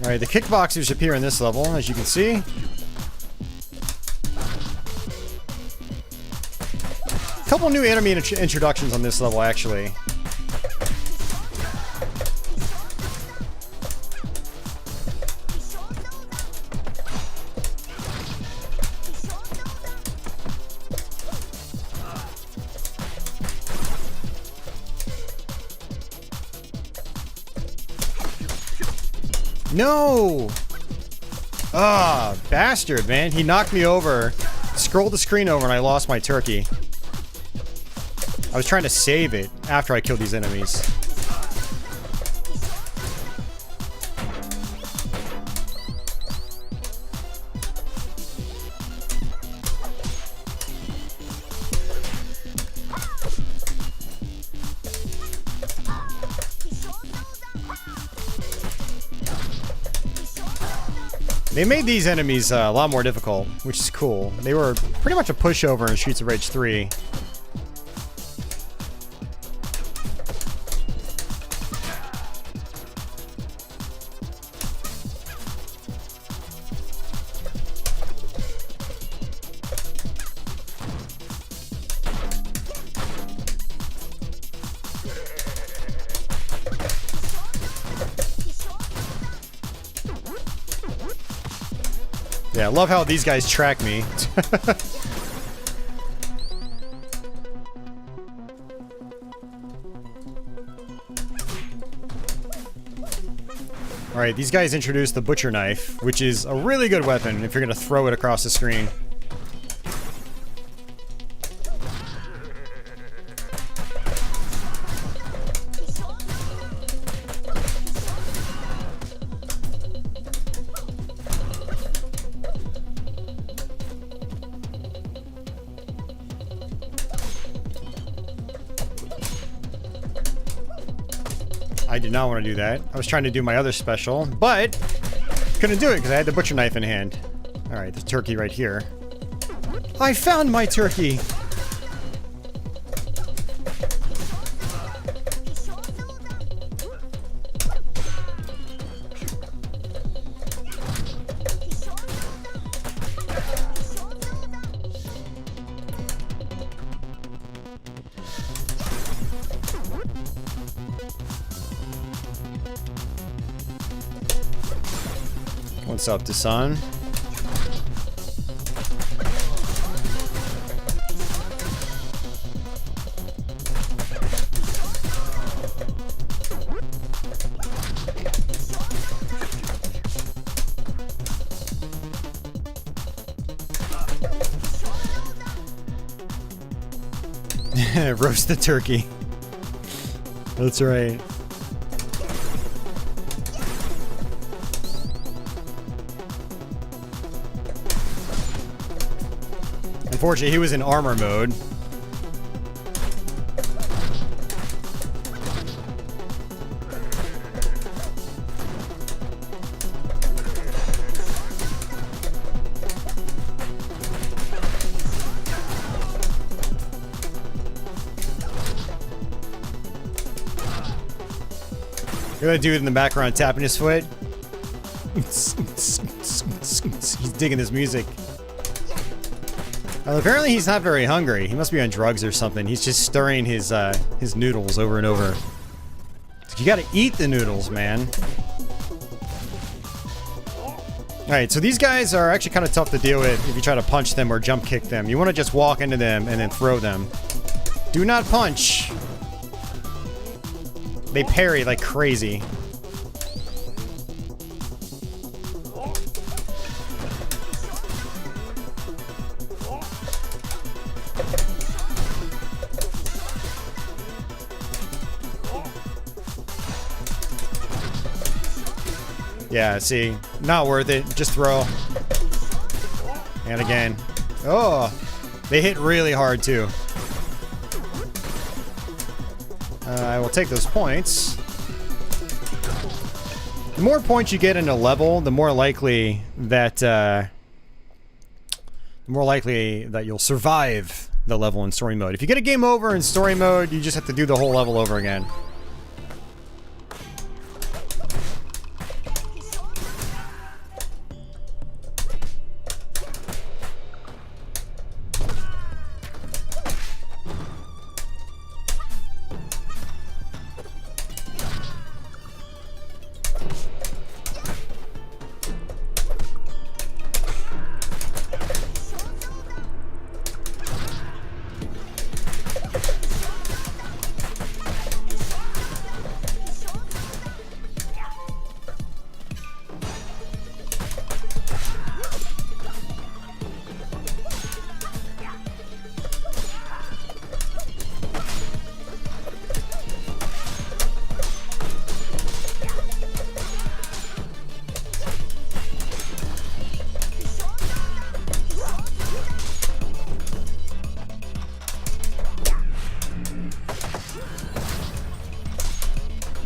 Alright, the kickboxers appear in this level, as you can see. Couple new enemy introductions on this level, actually. No! Ah, bastard, man. He knocked me over, scrolled the screen over, and I lost my turkey. I was trying to save it after I killed these enemies. They made these enemies a lot more difficult, which is cool. They were pretty much a pushover in Streets of Rage 3. Yeah, I love how these guys track me. Alright, these guys introduced the butcher knife, which is a really good weapon if you're gonna throw it across the screen. I did not want to do that. I was trying to do my other special, but couldn't do it because I had the butcher knife in hand. Alright, the turkey right here. I found my turkey! What's up, Dasan? Roast the turkey. That's right. Unfortunately, he was in armor mode. Look at that dude in the background tapping his foot. He's digging his music. Apparently he's not very hungry. He must be on drugs or something. He's just stirring his noodles over and over. You gotta eat the noodles, man. Alright, so these guys are actually kind of tough to deal with if you try to punch them or jump kick them. You want to just walk into them and then throw them. Do not punch. They parry like crazy. Yeah, see, not worth it. Just throw. And again. Oh, they hit really hard too. I will take those points. The more points you get in a level, the more likely that you'll survive the level in story mode. If you get a game over in story mode, you just have to do the whole level over again.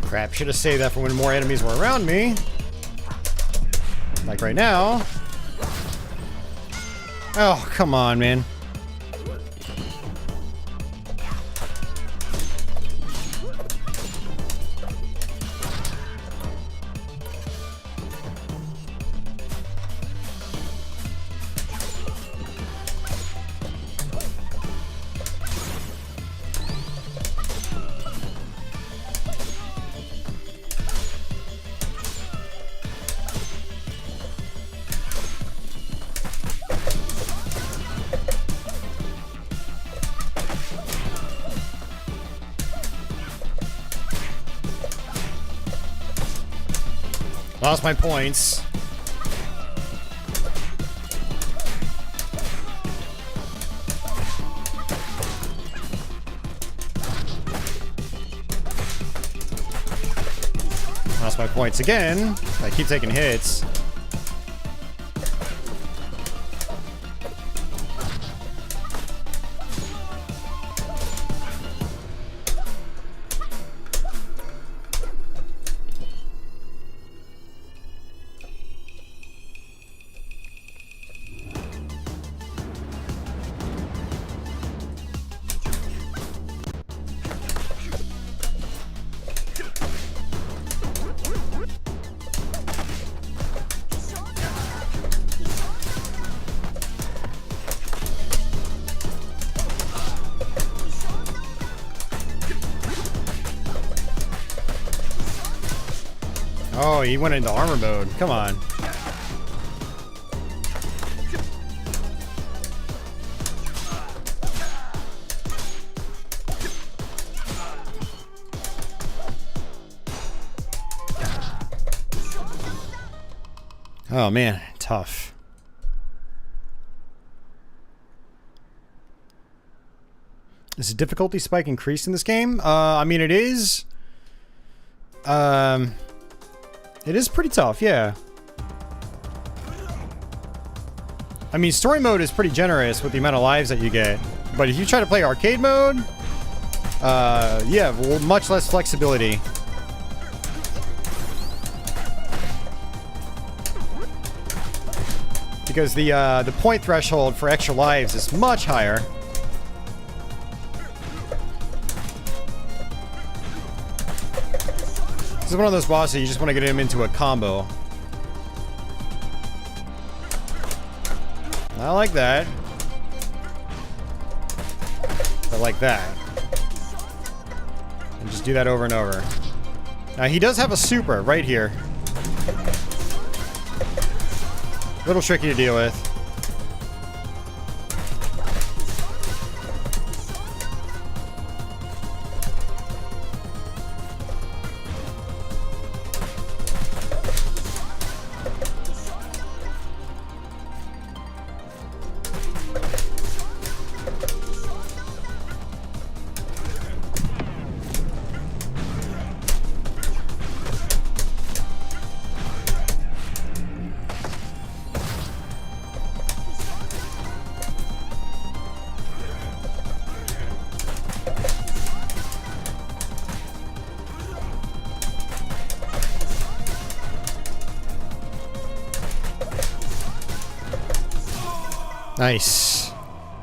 Crap, should have saved that for when more enemies were around me. Like right now. Oh, come on, man. Lost my points. Lost my points again. I keep taking hits. Oh, he went into armor mode. Come on. Oh man, tough. Is the difficulty spike increased in this game? I mean, it is. It is pretty tough, yeah. I mean, story mode is pretty generous with the amount of lives that you get. But if you try to play arcade mode, yeah, well, much less flexibility. Because the point threshold for extra lives is much higher. This is one of those bosses you just want to get him into a combo. Not like that. But like that. And just do that over and over. Now he does have a super right here. A little tricky to deal with. Nice.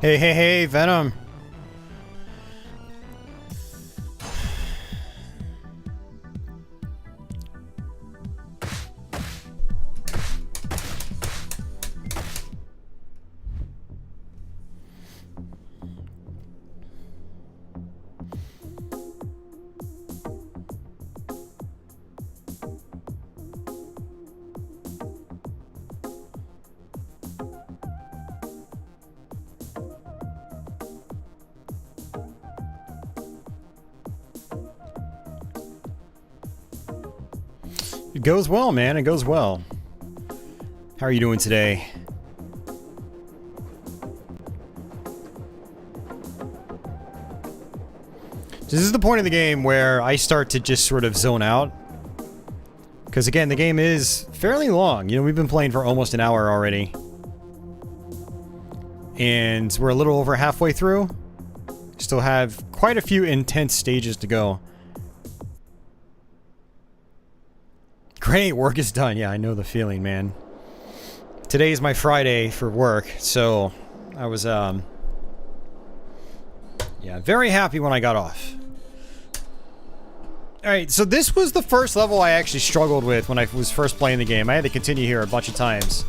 Hey, hey, hey, Venom. It goes well, man. It goes well. How are you doing today? This is the point of the game where I start to just sort of zone out. Because again, the game is fairly long. You know, we've been playing for almost an hour already. And we're a little over halfway through. Still have quite a few intense stages to go. Great, work is done. Yeah, I know the feeling, man. Today is my Friday for work, so I was, yeah, very happy when I got off. Alright, so this was the first level I actually struggled with when I was first playing the game. I had to continue here a bunch of times.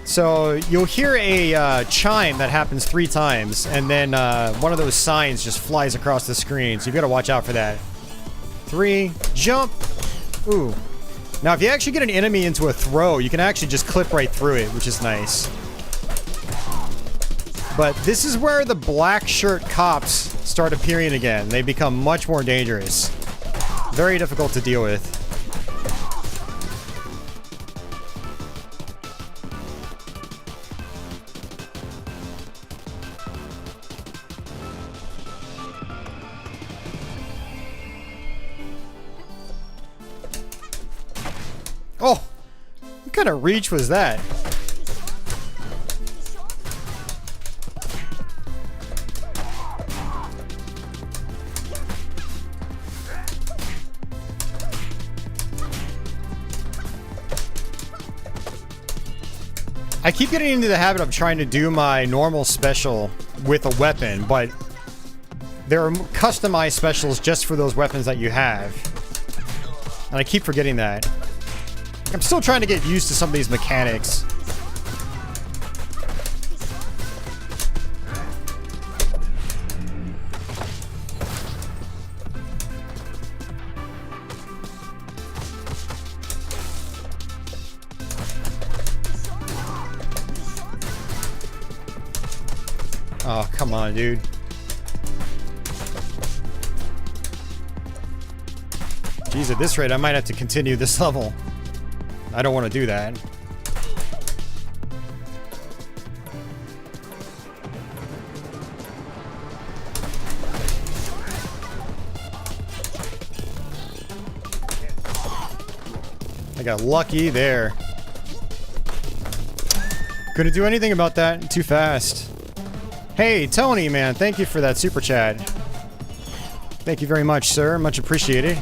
So, you'll hear a chime that happens 3 times, and then one of those signs just flies across the screen, so you've got to watch out for that. 3, jump! Ooh. Now, if you actually get an enemy into a throw, you can actually just clip right through it, which is nice. But this is where the black shirt cops start appearing again. They become much more dangerous. Very difficult to deal with. Oh! What kind of reach was that? I keep getting into the habit of trying to do my normal special with a weapon, but there are customized specials just for those weapons that you have. And I keep forgetting that. I'm still trying to get used to some of these mechanics. Oh, come on, dude. Jeez, at this rate, I might have to continue this level. I don't want to do that. I got lucky there. Couldn't do anything about that. Too fast. Hey, Tony, man, thank you for that super chat. Thank you very much, sir. Much appreciated.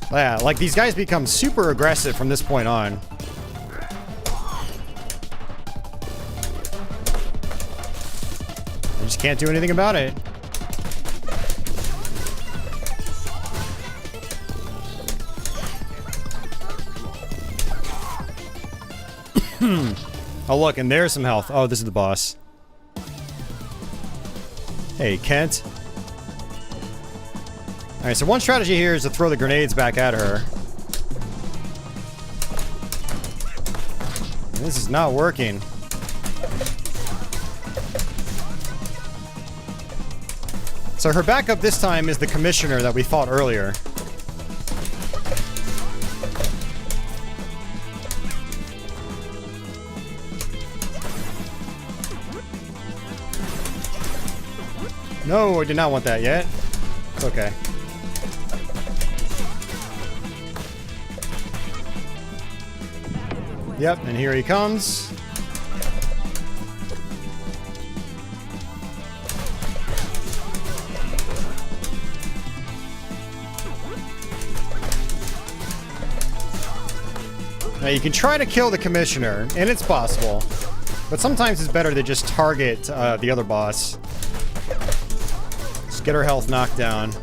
Yeah, like these guys become super aggressive from this point on. I just can't do anything about it. Oh, look, and there's some health. Oh, this is the boss. Hey, Kent. Alright, so one strategy here is to throw the grenades back at her. This is not working. So her backup this time is the commissioner that we fought earlier. No, I did not want that yet. It's okay. Yep, and here he comes. Now you can try to kill the commissioner, and it's possible. But sometimes it's better to just target the other boss. Just get her health knocked down.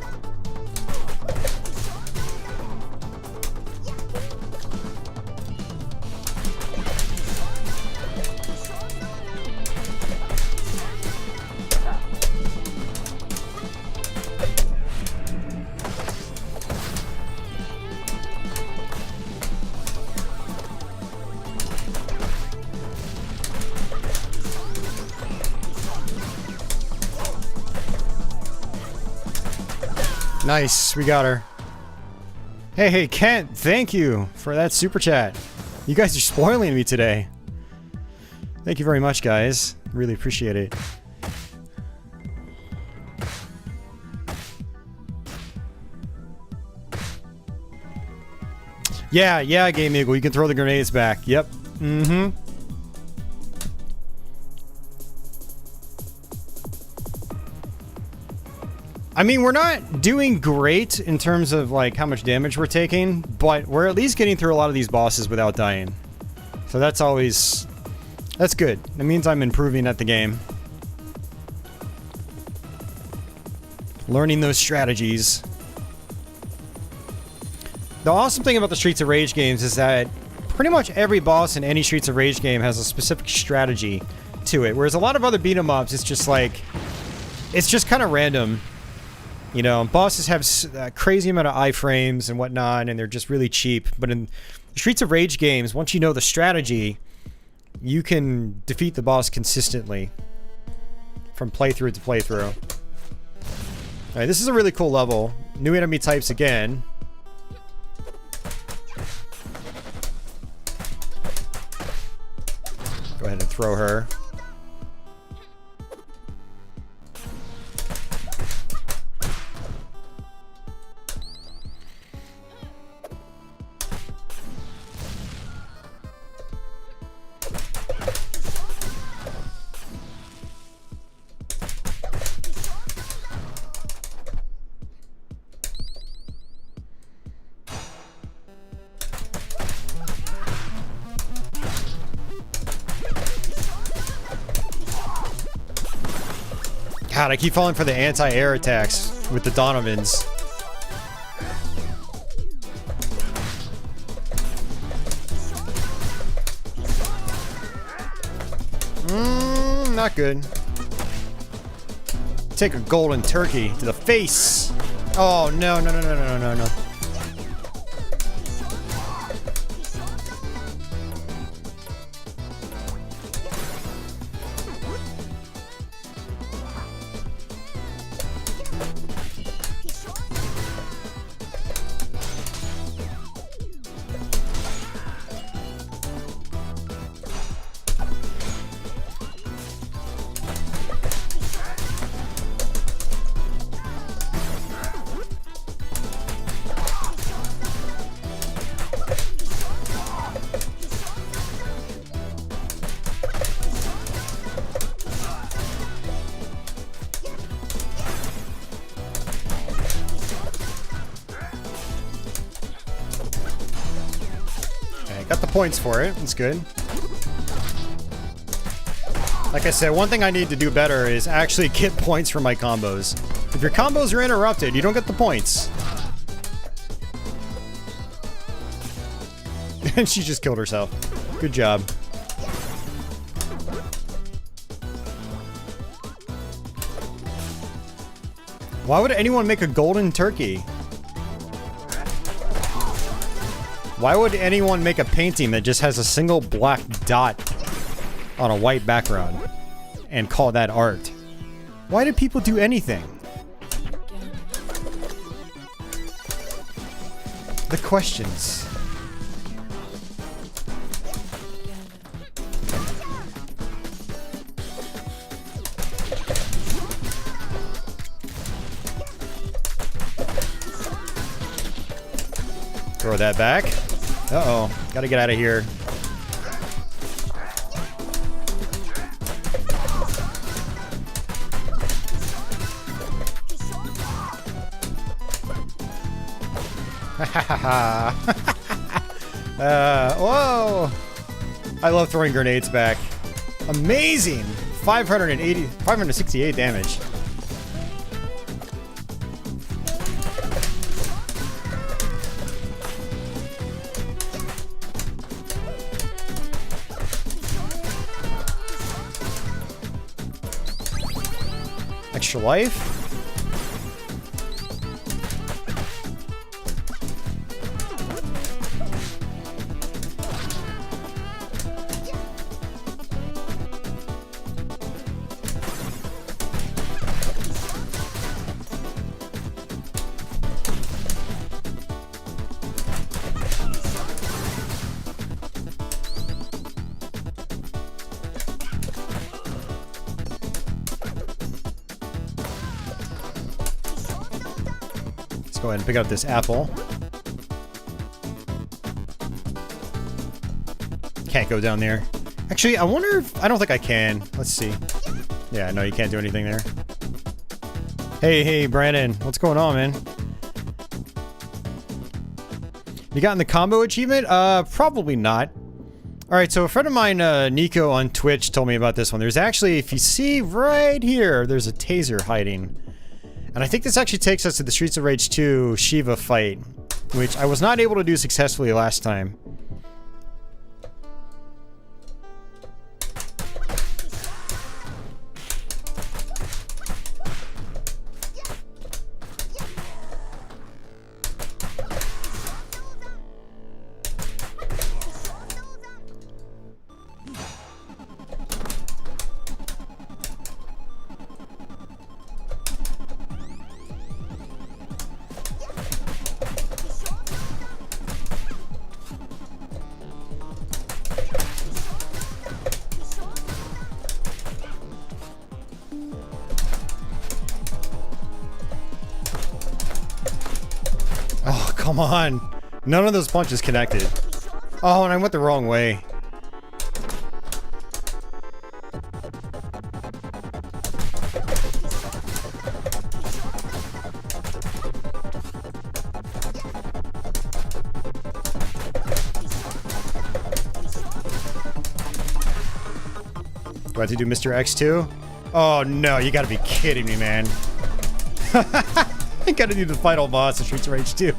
Nice, we got her. Hey, Kent, thank you for that super chat. You guys are spoiling me today. Thank you very much, guys. Really appreciate it. Yeah, Game Eagle, you can throw the grenades back. Yep. Mm-hmm. I mean, we're not doing great in terms of, like, how much damage we're taking, but we're at least getting through a lot of these bosses without dying. So that's always... that's good. It means I'm improving at the game. Learning those strategies. The awesome thing about the Streets of Rage games is that pretty much every boss in any Streets of Rage game has a specific strategy to it, whereas a lot of other beat-em-ups, it's just like... it's just kind of random. You know, bosses have a crazy amount of iframes and whatnot, and they're just really cheap. But in the Streets of Rage games, once you know the strategy, you can defeat the boss consistently from playthrough to playthrough. Alright, this is a really cool level. New enemy types again. Go ahead and throw her. God, I keep falling for the anti-air attacks with the Donovans. Not good. Take a golden turkey to the face. Oh, no, no, no, no, no, no, no. Got the points for it. That's good. Like I said, one thing I need to do better is actually get points for my combos. If your combos are interrupted, you don't get the points. And she just killed herself. Good job. Why would anyone make a golden turkey? Why would anyone make a painting that just has a single black dot on a white background and call that art? Why do people do anything? The questions. Throw that back. Uh-oh. Gotta get out of here. Whoa! I love throwing grenades back. Amazing! 568 damage. Extra life. Go ahead and pick up this apple. Can't go down there. Actually, I wonder if... I don't think I can. Let's see. Yeah, no, you can't do anything there. Hey, Brandon. What's going on, man? You gotten the combo achievement? Probably not. Alright, so a friend of mine, Nico on Twitch, told me about this one. There's actually, if you see right here, there's a taser hiding. And I think this actually takes us to the Streets of Rage 2 Shiva fight, which I was not able to do successfully last time. Come on. None of those punches connected. Oh, and I went the wrong way. Do I have to do Mr. X too? Oh no, you gotta be kidding me, man. I gotta do the final boss of Streets of Rage 2.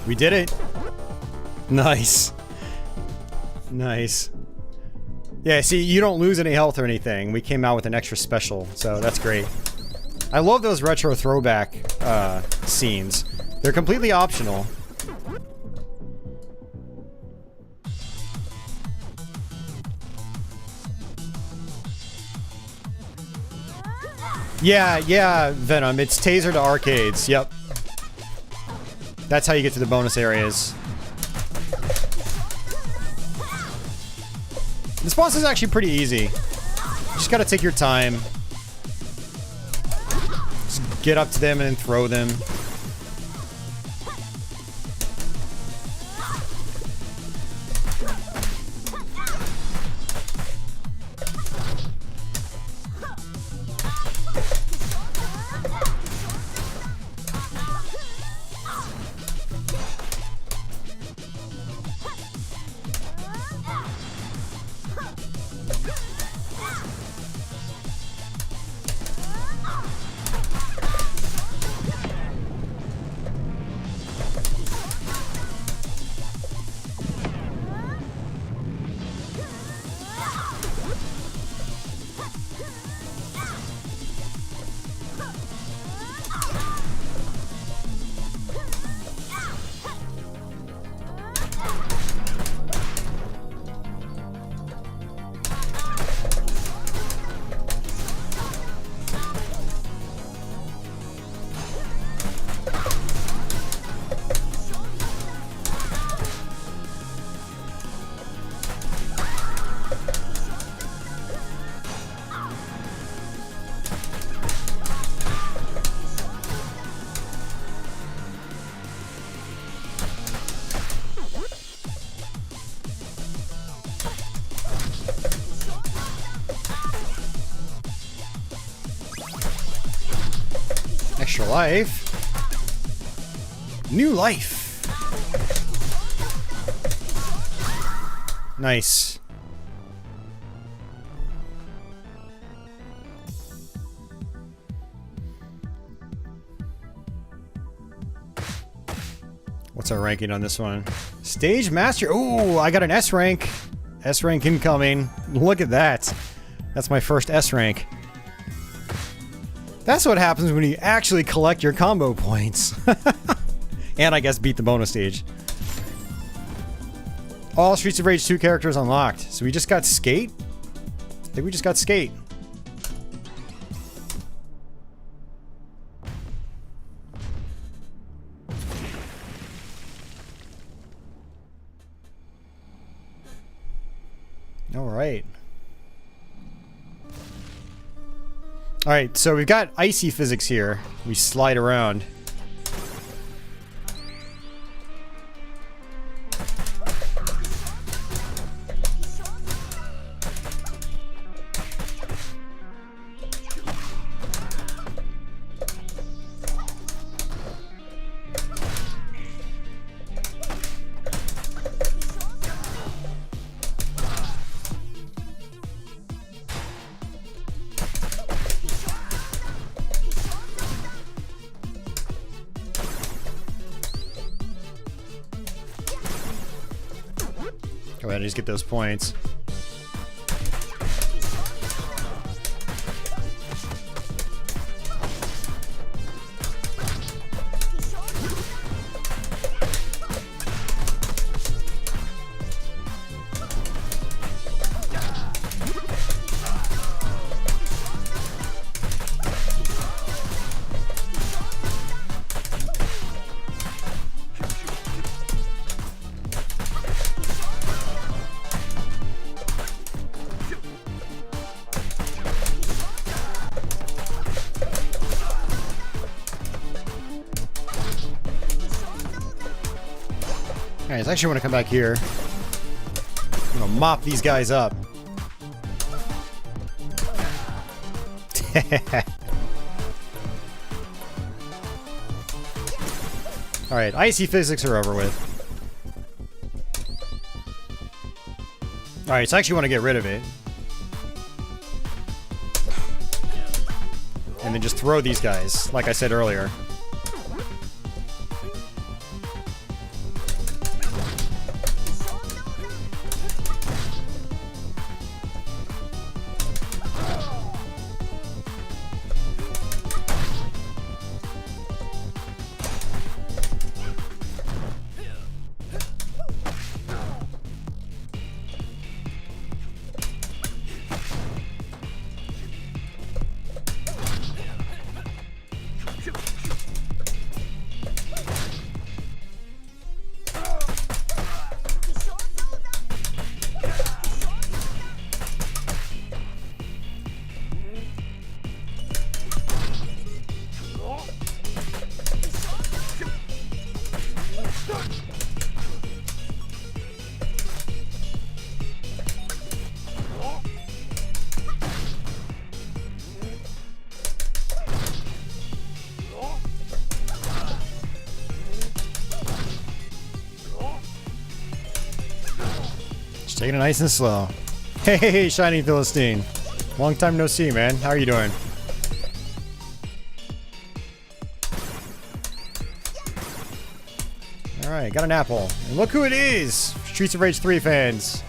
We did it. Nice. Nice. Yeah, see, you don't lose any health or anything. We came out with an extra special, so that's great. I love those retro throwback scenes. They're completely optional. Yeah, Venom. It's taser to arcades. Yep. That's how you get to the bonus areas. This boss is actually pretty easy. You just gotta take your time. Just get up to them and then throw them. Extra life. New life. Nice. What's our ranking on this one? Stage Master. Ooh, I got an S rank. S rank incoming. Look at that. That's my first S rank. That's what happens when you actually collect your combo points. And I guess beat the bonus stage. All Streets of Rage 2 characters unlocked. So we just got Skate? I think we just got Skate. Alright. Alright, so we've got icy physics here. We slide around. Go ahead and just get those points. Alright, I actually want to come back here. I'm gonna mop these guys up. Alright, icy physics are over with. Alright, so I actually want to get rid of it. And then just throw these guys, like I said earlier. Taking it nice and slow. Hey, Shiny Philistine. Long time no see, man. How are you doing? Alright, got an apple. And look who it is! Streets of Rage 3 fans.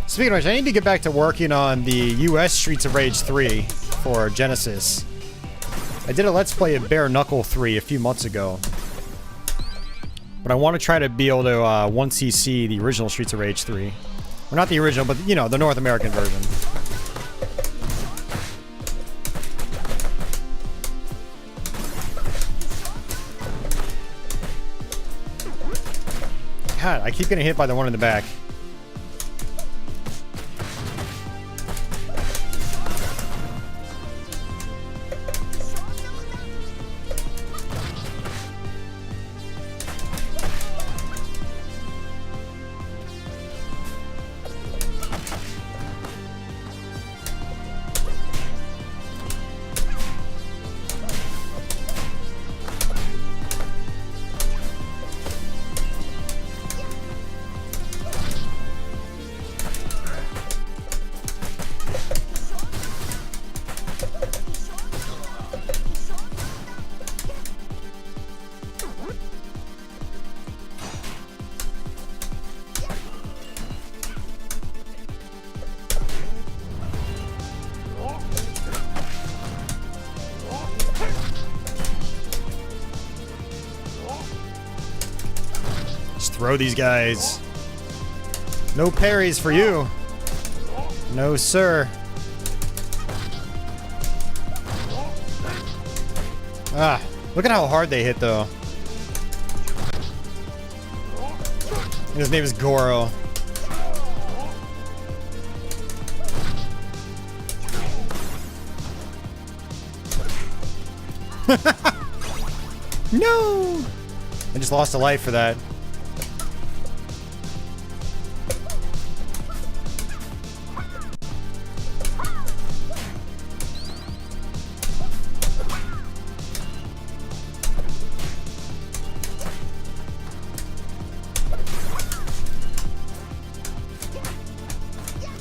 Speaking of which, I need to get back to working on the US Streets of Rage 3 for Genesis. I did a Let's Play of Bare Knuckle 3 a few months ago. But I want to try to be able to 1cc the original Streets of Rage 3. Or not the original, but, you know, the North American version. God, I keep getting hit by the one in the back. Throw these guys. No parries for you. No, sir. Ah, look at how hard they hit, though. His name is Goro. No! I just lost a life for that.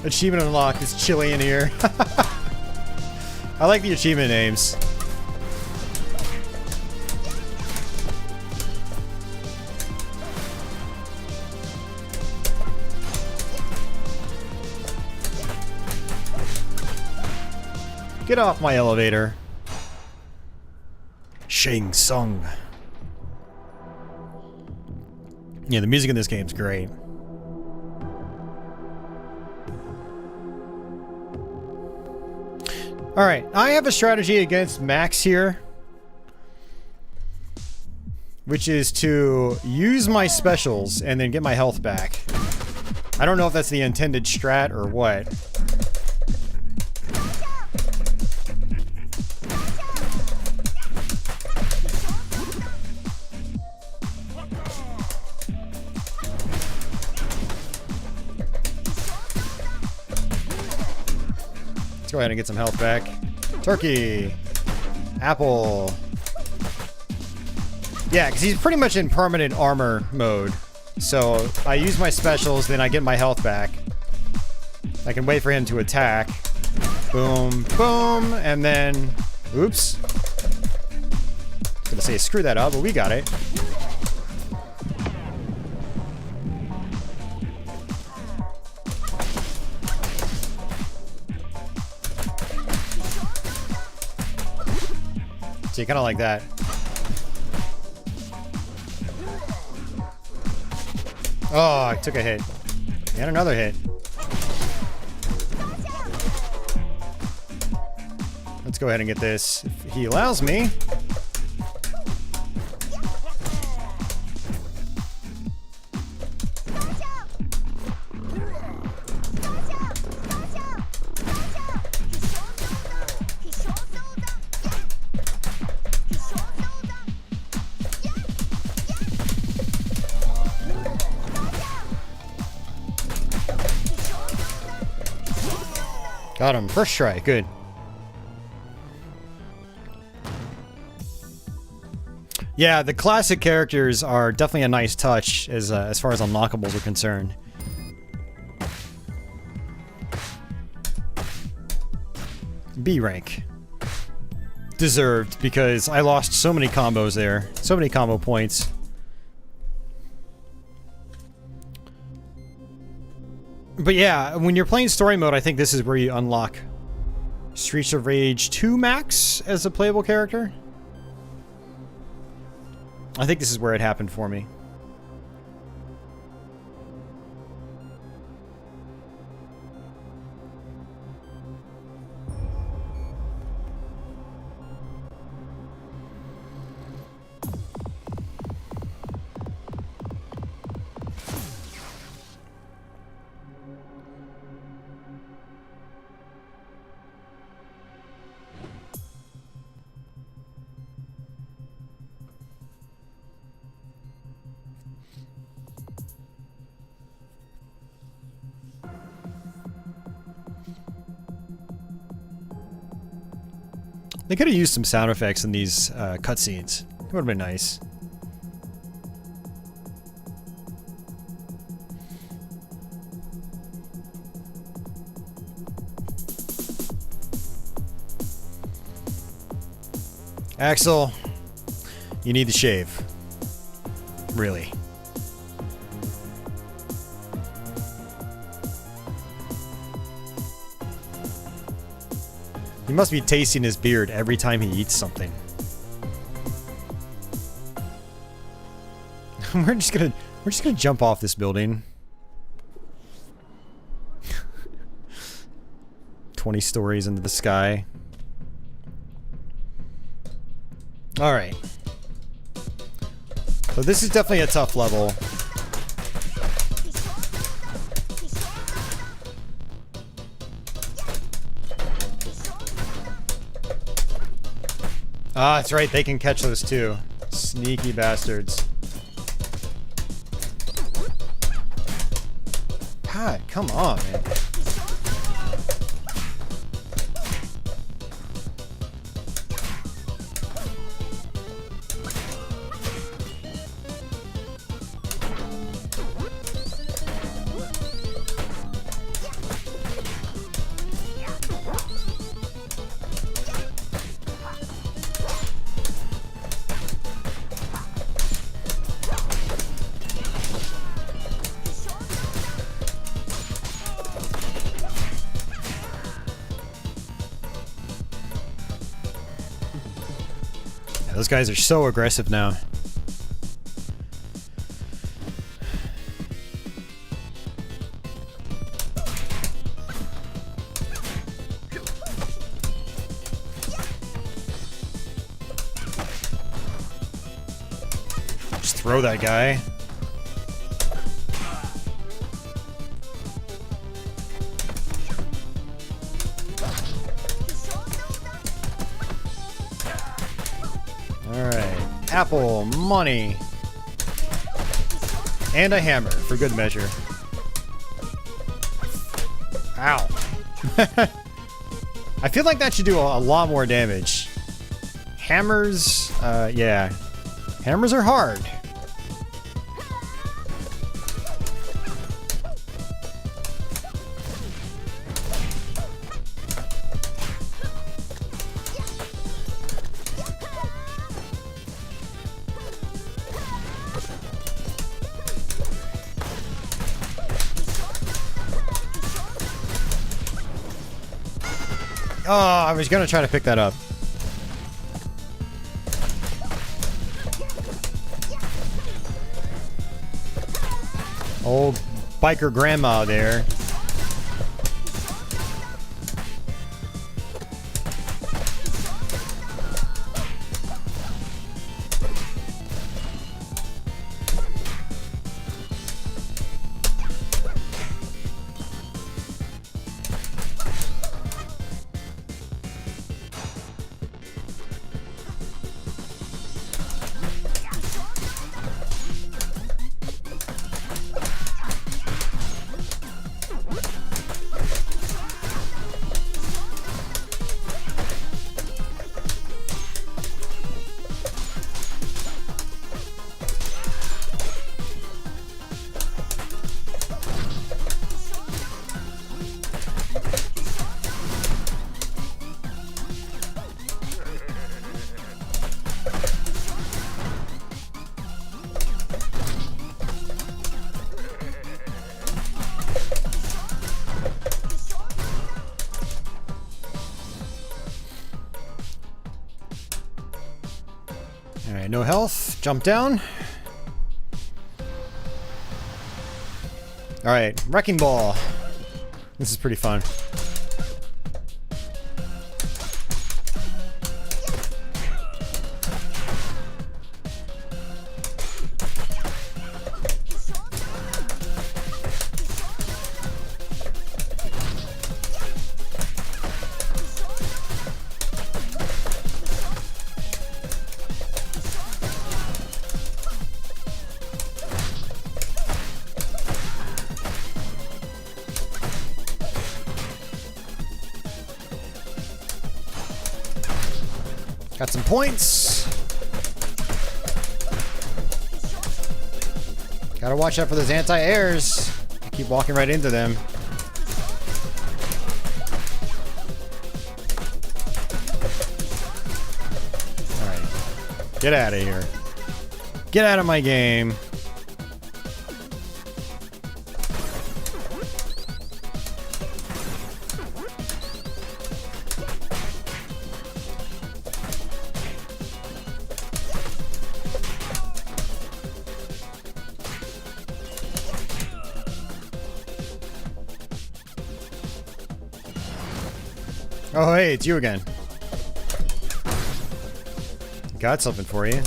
Achievement unlocked. It's chilly in here. I like the achievement names. Get off my elevator. Shang Tsung. Yeah, the music in this game's great. Alright, I have a strategy against Max here, which is to use my specials and then get my health back. I don't know if that's the intended strat or what. Let's go ahead and get some health back. Turkey. Apple. Yeah, because he's pretty much in permanent armor mode. So I use my specials, then I get my health back. I can wait for him to attack. Boom, boom, and then... Oops. I was gonna say screw that up, but we got it. So you kind of like that. Oh, I took a hit. And another hit. Let's go ahead and get this. If he allows me. Got him. First try. Good. Yeah, the classic characters are definitely a nice touch as far as unlockables are concerned. B rank. Deserved, because I lost so many combos there. So many combo points. But yeah, when you're playing story mode, I think this is where you unlock Streets of Rage 2 Max as a playable character. I think this is where it happened for me. They could have used some sound effects in these cutscenes. It would have been nice. Axel, you need to shave. Really. He must be tasting his beard every time he eats something. We're just gonna jump off this building. 20 stories into the sky. Alright. So this is definitely a tough level. Ah, that's right, they can catch those too. Sneaky bastards. God, come on, man. Those guys are so aggressive now. Just throw that guy. Alright. Apple, money. And a hammer, for good measure. Ow. I feel like that should do a lot more damage. Hammers, yeah. Hammers are hard. Oh, I was gonna try to pick that up. Old biker grandma there. Alright, no health. Jump down. Alright, Wrecking Ball. This is pretty fun. Got some points. Gotta watch out for those anti-airs. Keep walking right into them. Alright. Get out of here. Get out of my game. Oh, hey, it's you again. Got something for you.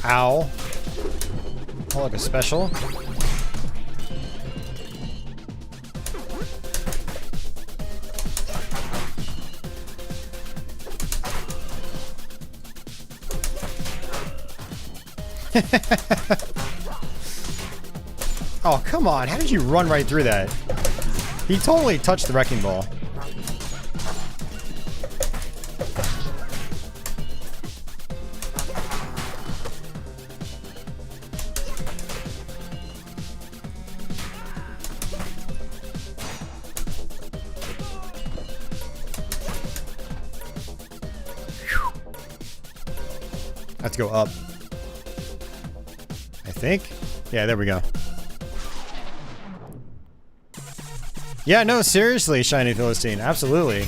Ow. Oh, like a special. Oh, come on. How did you run right through that? He totally touched the Wrecking Ball. Let's go up. I think. Yeah, there we go. Yeah, no, seriously, Shiny Philistine. Absolutely.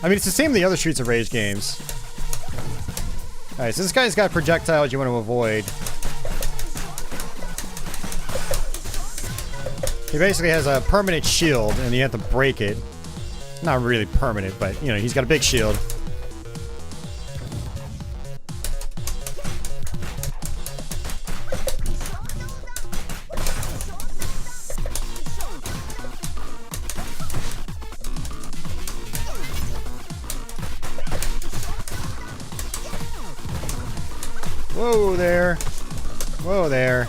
I mean, it's the same in the other Streets of Rage games. Alright, so this guy's got projectiles you want to avoid. He basically has a permanent shield, and you have to break it. Not really permanent, but, you know, he's got a big shield. Whoa there. Whoa there.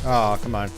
Oh, come on.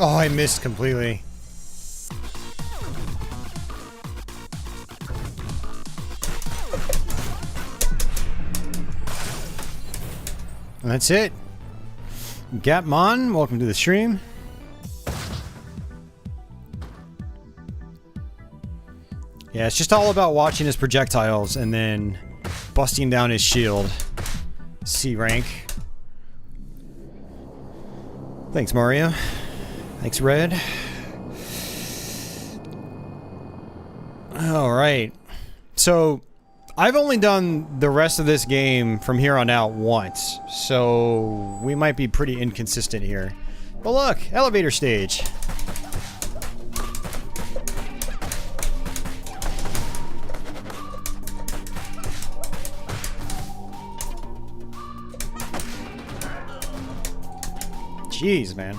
Oh, I missed completely. And that's it. Gapmon, welcome to the stream. Yeah, it's just all about watching his projectiles and then busting down his shield. C rank. Thanks, Mario. Thanks, Red. Alright. So, I've only done the rest of this game from here on out once. So, we might be pretty inconsistent here. But look, elevator stage. Jeez, man.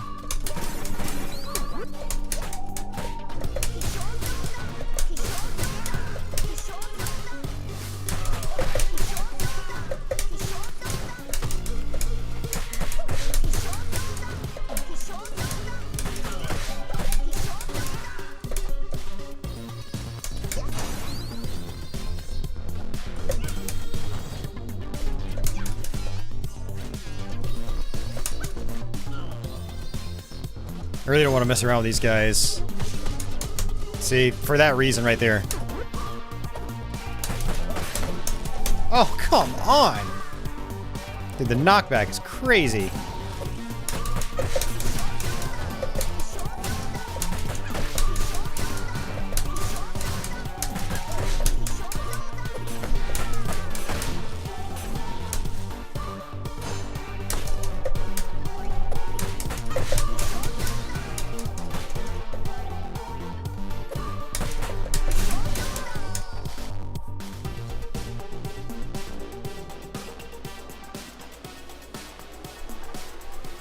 I really don't want to mess around with these guys. See, for that reason right there. Oh, come on! Dude, the knockback is crazy.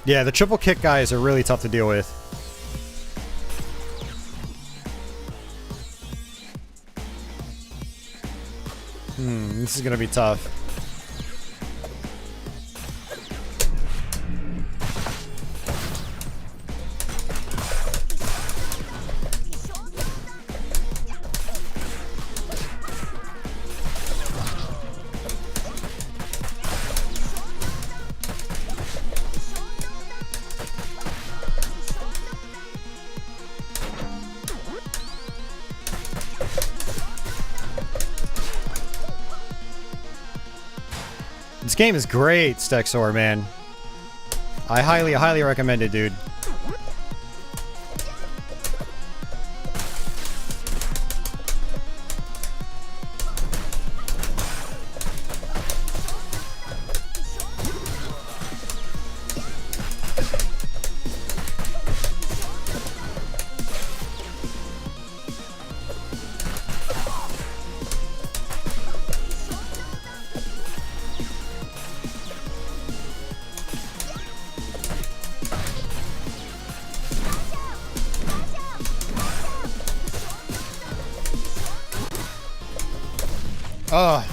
Yeah, the triple kick guys are really tough to deal with. This is gonna be tough. This game is great, Stexor, man. I highly recommend it, dude. Oh,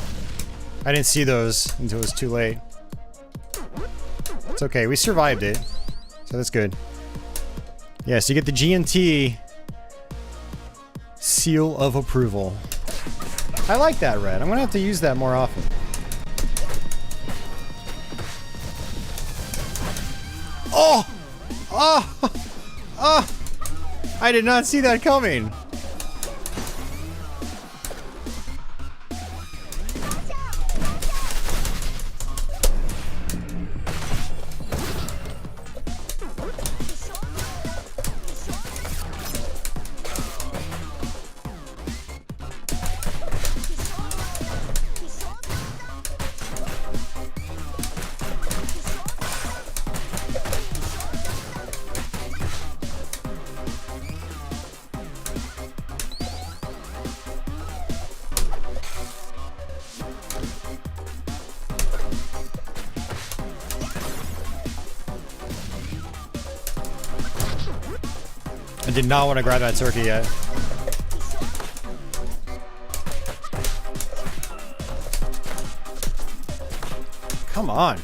I didn't see those until it was too late. It's okay, we survived it. So that's good. Yeah, so you get the G&T seal of approval. I like that, Red. I'm gonna have to use that more often. Oh! Oh! Oh! I did not see that coming. I did not want to grab that turkey yet. Come on.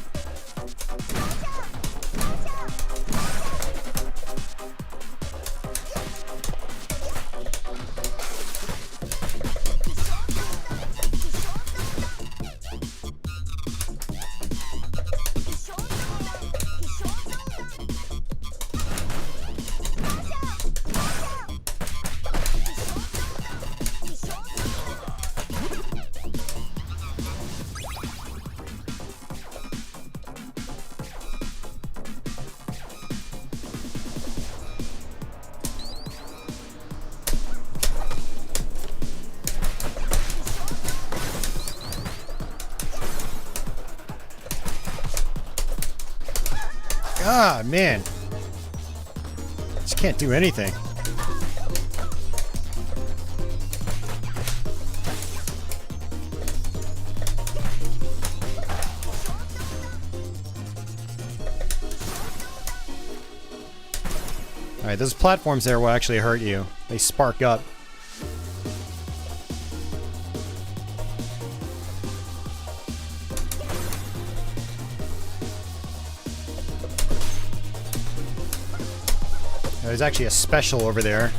Ah, man. Just can't do anything. Alright, those platforms there will actually hurt you. They spark up. There's actually a special over there.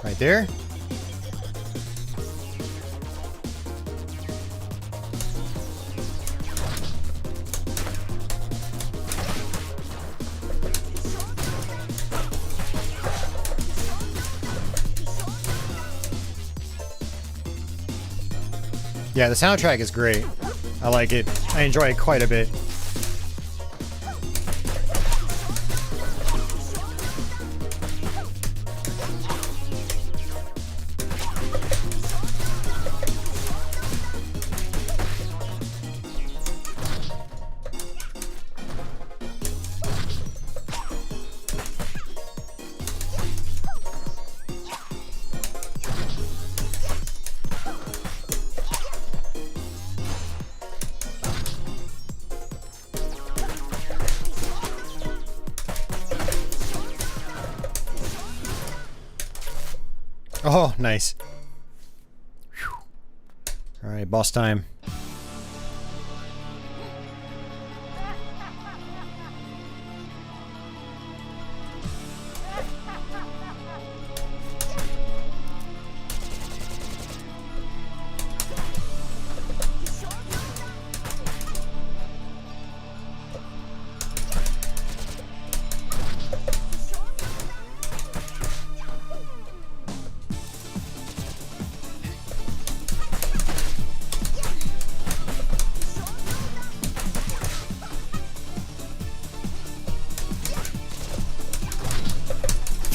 Right there. Yeah, the soundtrack is great. I like it. I enjoy it quite a bit. Oh, nice. All right, boss time.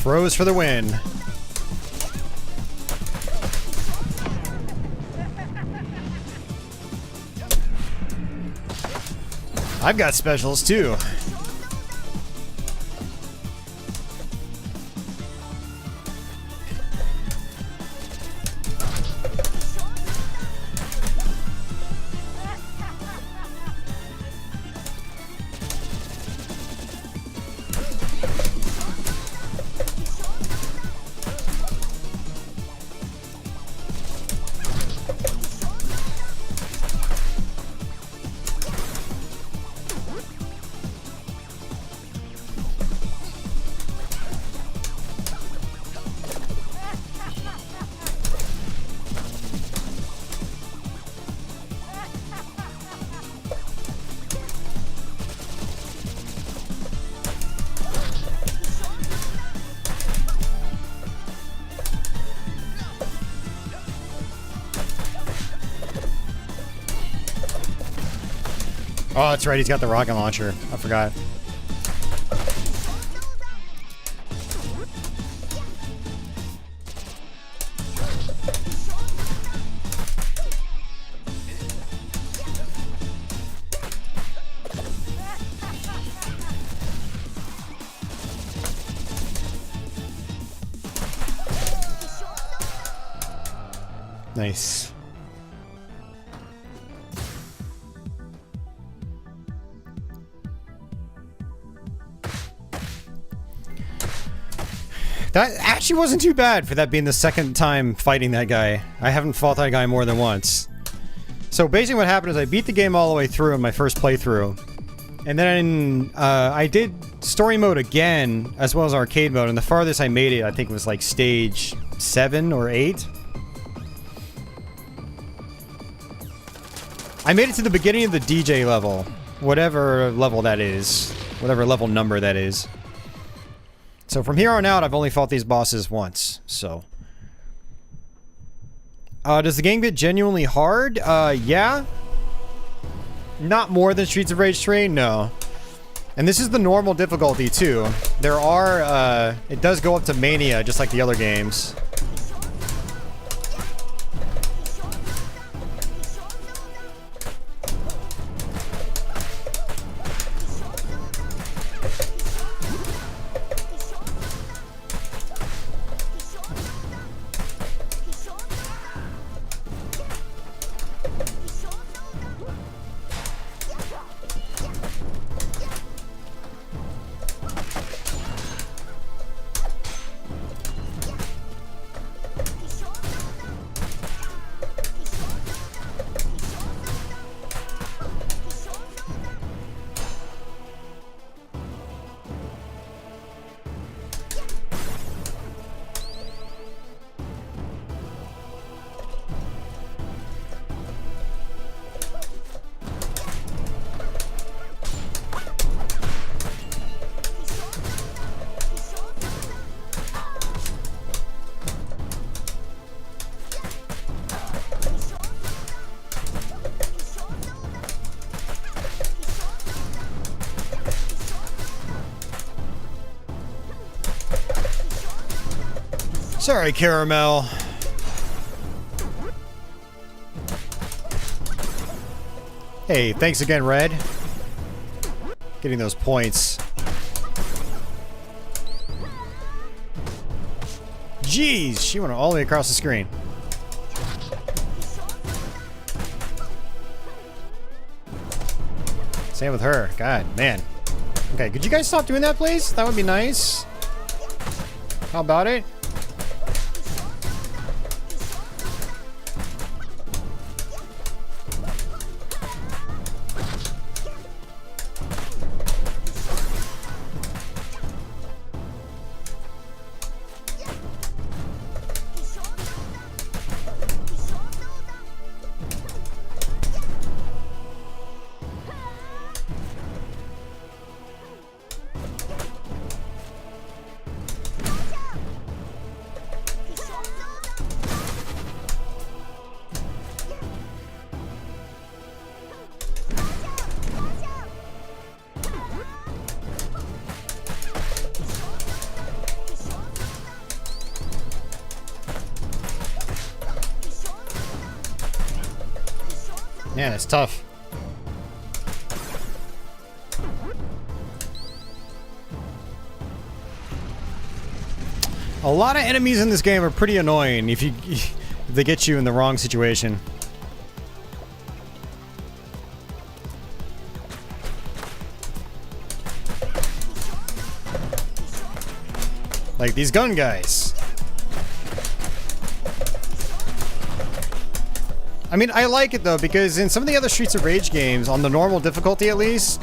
Throws for the win. I've got specials too. Oh, that's right. He's got the rocket launcher. I forgot. Nice. That actually wasn't too bad for that being the second time fighting that guy. I haven't fought that guy more than once. So basically what happened is I beat the game all the way through in my first playthrough. And then I did story mode again, as well as arcade mode, and the farthest I made it, I think, was like stage 7 or 8. I made it to the beginning of the DJ level, whatever level that is, whatever level number that is. So from here on out, I've only fought these bosses once, so. Does the game get genuinely hard? Yeah. Not more than Streets of Rage 3, no. And this is the normal difficulty, too. There are, it does go up to Mania, just like the other games. Sorry, Caramel. Hey, thanks again, Red. Getting those points. Jeez, she went all the way across the screen. Same with her. God, man. Okay, could you guys stop doing that, please? That would be nice. How about it? Man, it's tough. A lot of enemies in this game are pretty annoying if they get you in the wrong situation. Like these gun guys. I mean, I like it though, because in some of the other Streets of Rage games, on the normal difficulty at least,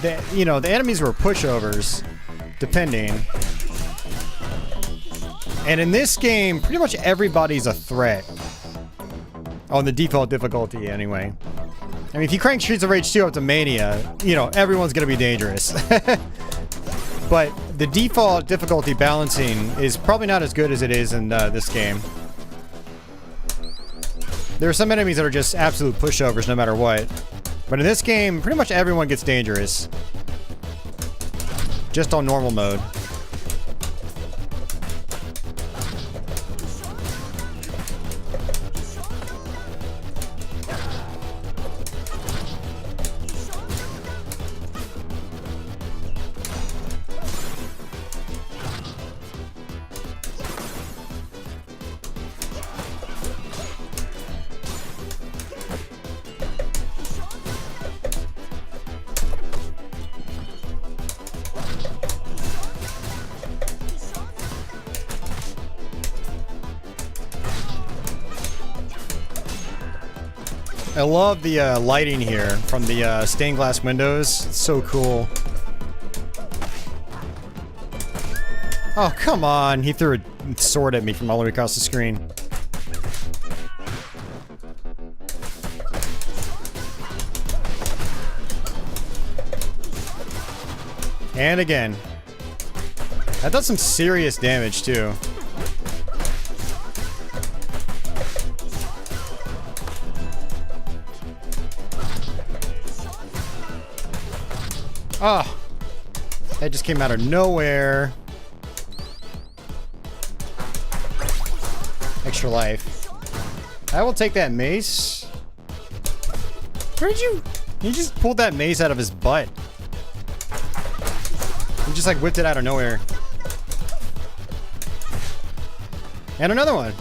the enemies were pushovers, depending. And in this game, pretty much everybody's a threat. On the default difficulty, anyway. I mean, if you crank Streets of Rage 2 up to Mania, everyone's gonna be dangerous. But the default difficulty balancing is probably not as good as it is in this game. There are some enemies that are just absolute pushovers no matter what. But in this game, pretty much everyone gets dangerous. Just on normal mode. I love the lighting here from the stained glass windows. It's so cool. Oh, come on. He threw a sword at me from all the way across the screen. And again. That does some serious damage, too. Oh, that just came out of nowhere. Extra life. I will take that mace. Where did you... He just pulled that mace out of his butt. He just like whipped it out of nowhere. And another one.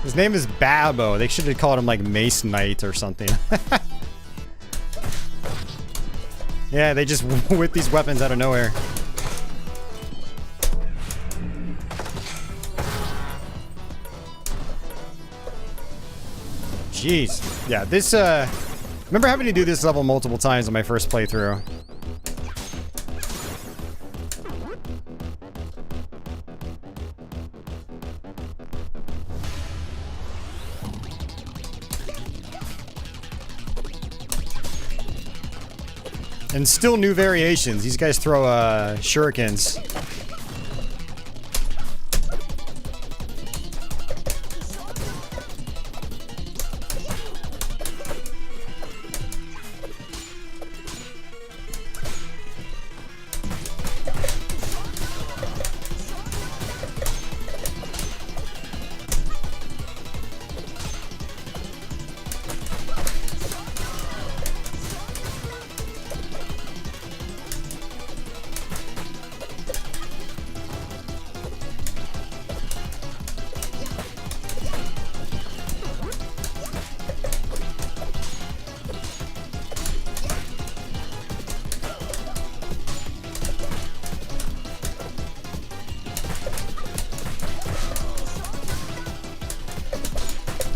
His name is Babbo. They should have called him like Mace Knight or something. Yeah, they just whip these weapons out of nowhere. Jeez. Yeah, this, remember having to do this level multiple times on my first playthrough. And still new variations. These guys throw shurikens.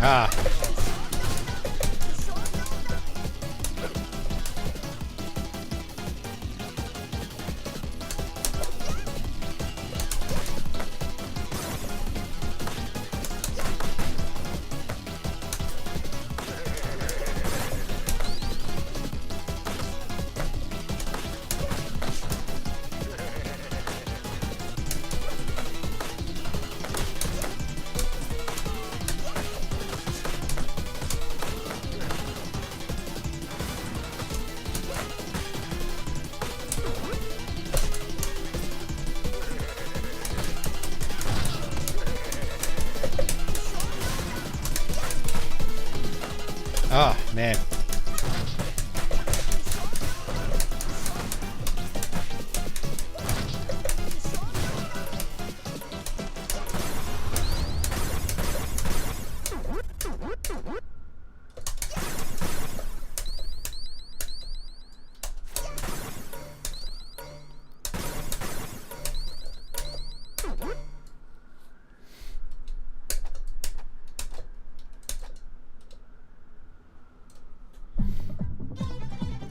Ah. Oh, man.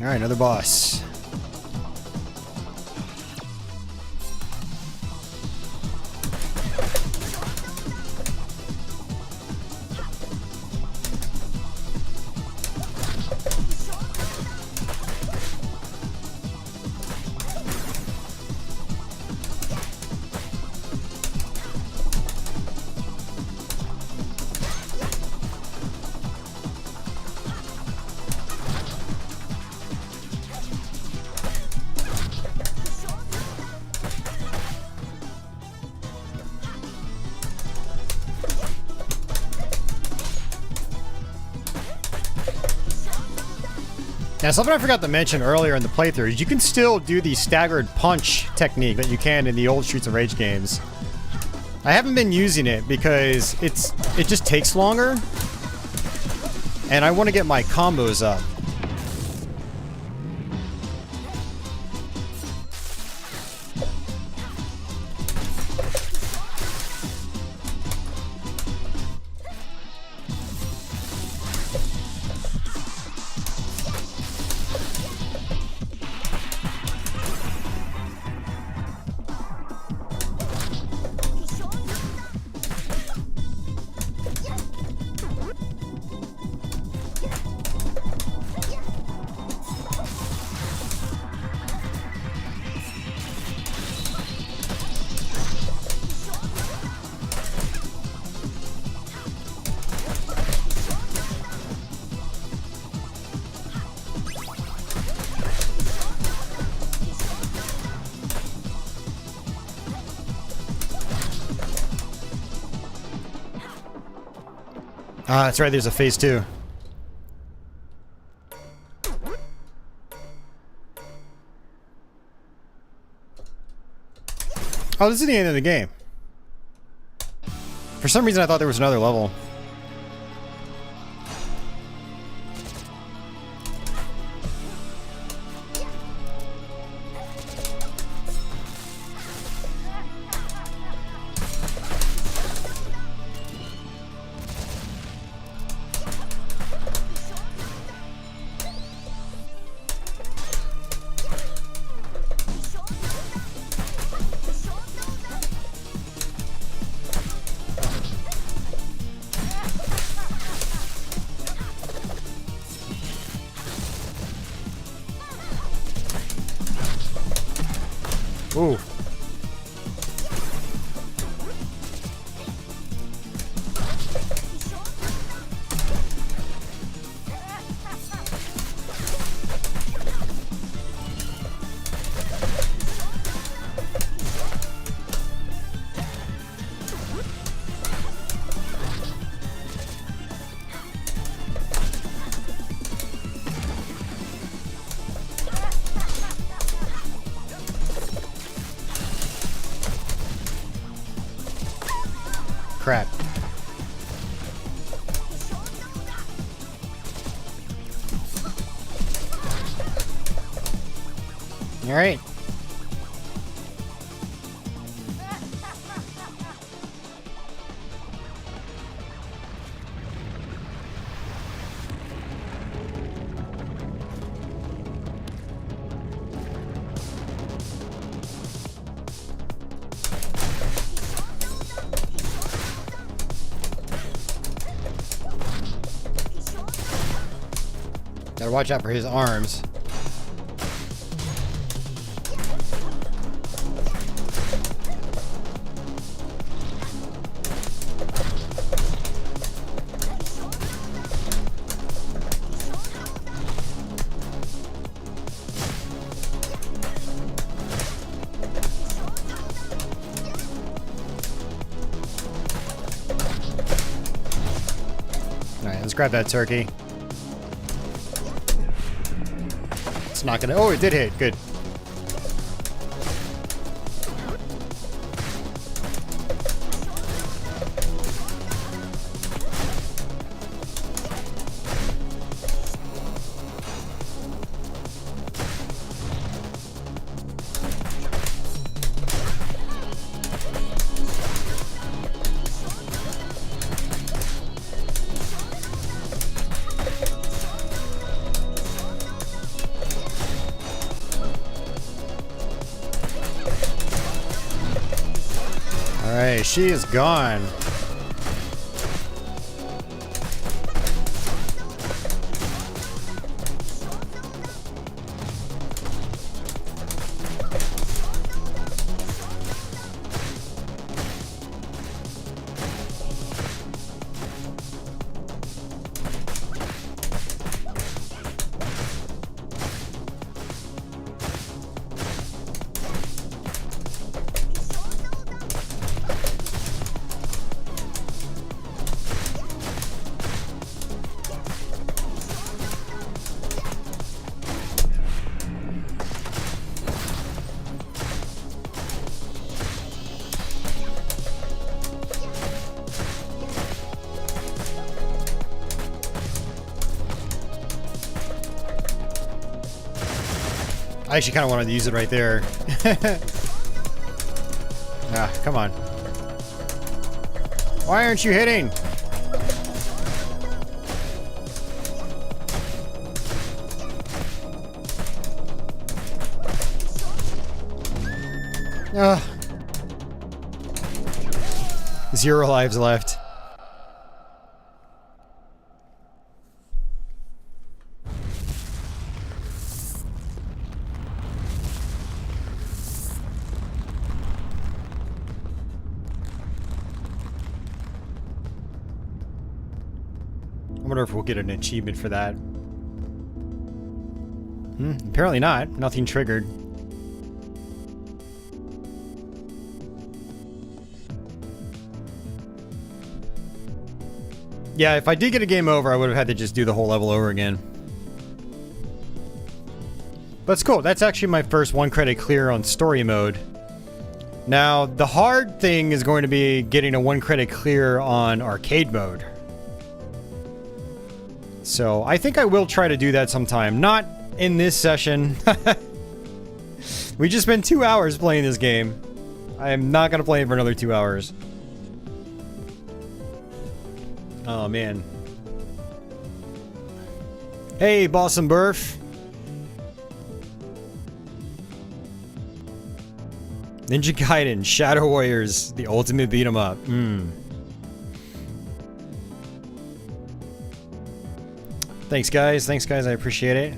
All right, another boss. Now, something I forgot to mention earlier in the playthrough is you can still do the staggered punch technique that you can in the old Streets of Rage games. I haven't been using it because it just takes longer, and I want to get my combos up. Ah, that's right, there's a phase 2. Oh, this is the end of the game. For some reason I thought there was another level. Ooh. Crap. All right. Gotta watch out for his arms. Alright, let's grab that turkey. It's not gonna. Oh, it did hit. Good. Alright, she is gone. I actually kind of wanted to use it right there. Ah, come on. Why aren't you hitting? Ugh. 0 lives left. I wonder if we'll get an achievement for that. Apparently not. Nothing triggered. Yeah, if I did get a game over, I would have had to just do the whole level over again. But it's cool. That's actually my first 1 credit clear on story mode. Now, the hard thing is going to be getting a 1 credit clear on arcade mode. So, I think I will try to do that sometime. Not in this session. We just spent 2 hours playing this game. I am not going to play it for another 2 hours. Oh, man. Hey, Boss and Burf. Ninja Gaiden, Shadow Warriors, the ultimate beat 'em up. Thanks, guys. Thanks, guys. I appreciate it.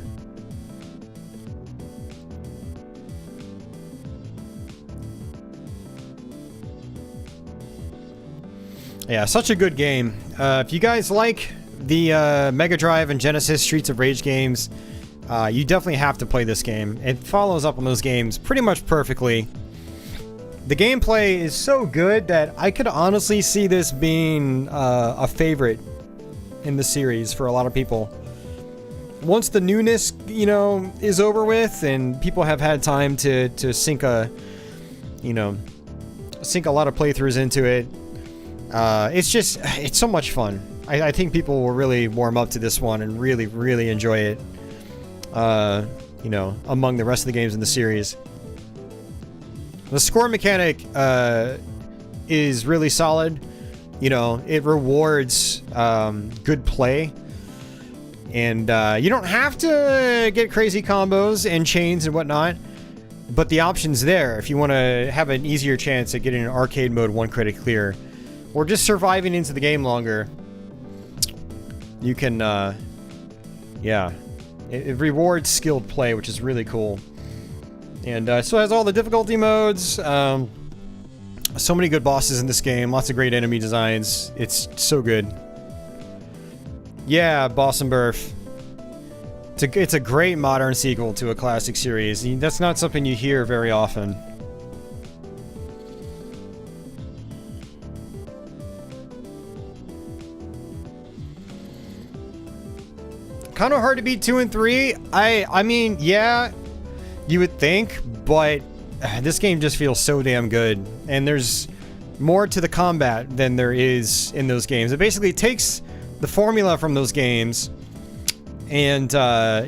Yeah, such a good game. If you guys like the Mega Drive and Genesis Streets of Rage games, you definitely have to play this game. It follows up on those games pretty much perfectly. The gameplay is so good that I could honestly see this being a favorite in the series for a lot of people. Once the newness, you know, is over with and people have had time to sink a lot of playthroughs into it, it's so much fun. I think people will really warm up to this one and really, really enjoy it, you know, among the rest of the games in the series. The score mechanic is really solid. You know, it rewards good play. And you don't have to get crazy combos and chains and whatnot, but the option's there if you want to have an easier chance at getting an arcade mode 1 credit clear, or just surviving into the game longer. You can, yeah, it rewards skilled play, which is really cool. And so it has all the difficulty modes. So many good bosses in this game. Lots of great enemy designs. It's so good. Yeah, Boss and Burf. It's a great modern sequel to a classic series. That's not something you hear very often. Kind of hard to beat 2 and 3. I mean, yeah, you would think, but this game just feels so damn good. And there's more to the combat than there is in those games. It basically takes the formula from those games and,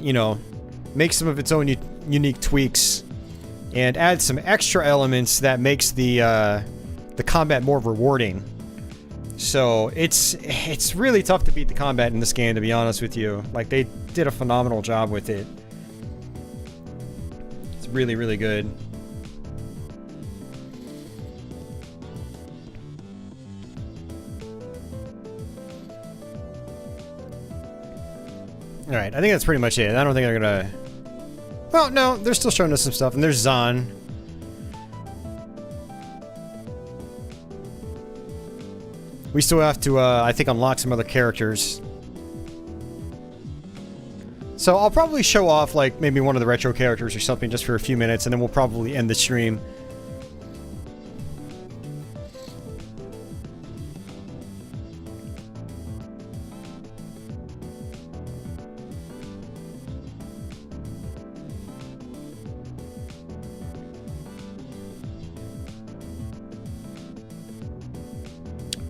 you know, makes some of its own unique tweaks and adds some extra elements that makes the combat more rewarding. So it's really tough to beat the combat in this game, to be honest with you. Like, they did a phenomenal job with it. It's really, really good. Alright, I think that's pretty much it. I don't think they're gonna... Well, no, they're still showing us some stuff. And there's Zahn. We still have to, I think, unlock some other characters. So I'll probably show off, like, maybe one of the retro characters or something just for a few minutes, and then we'll probably end the stream.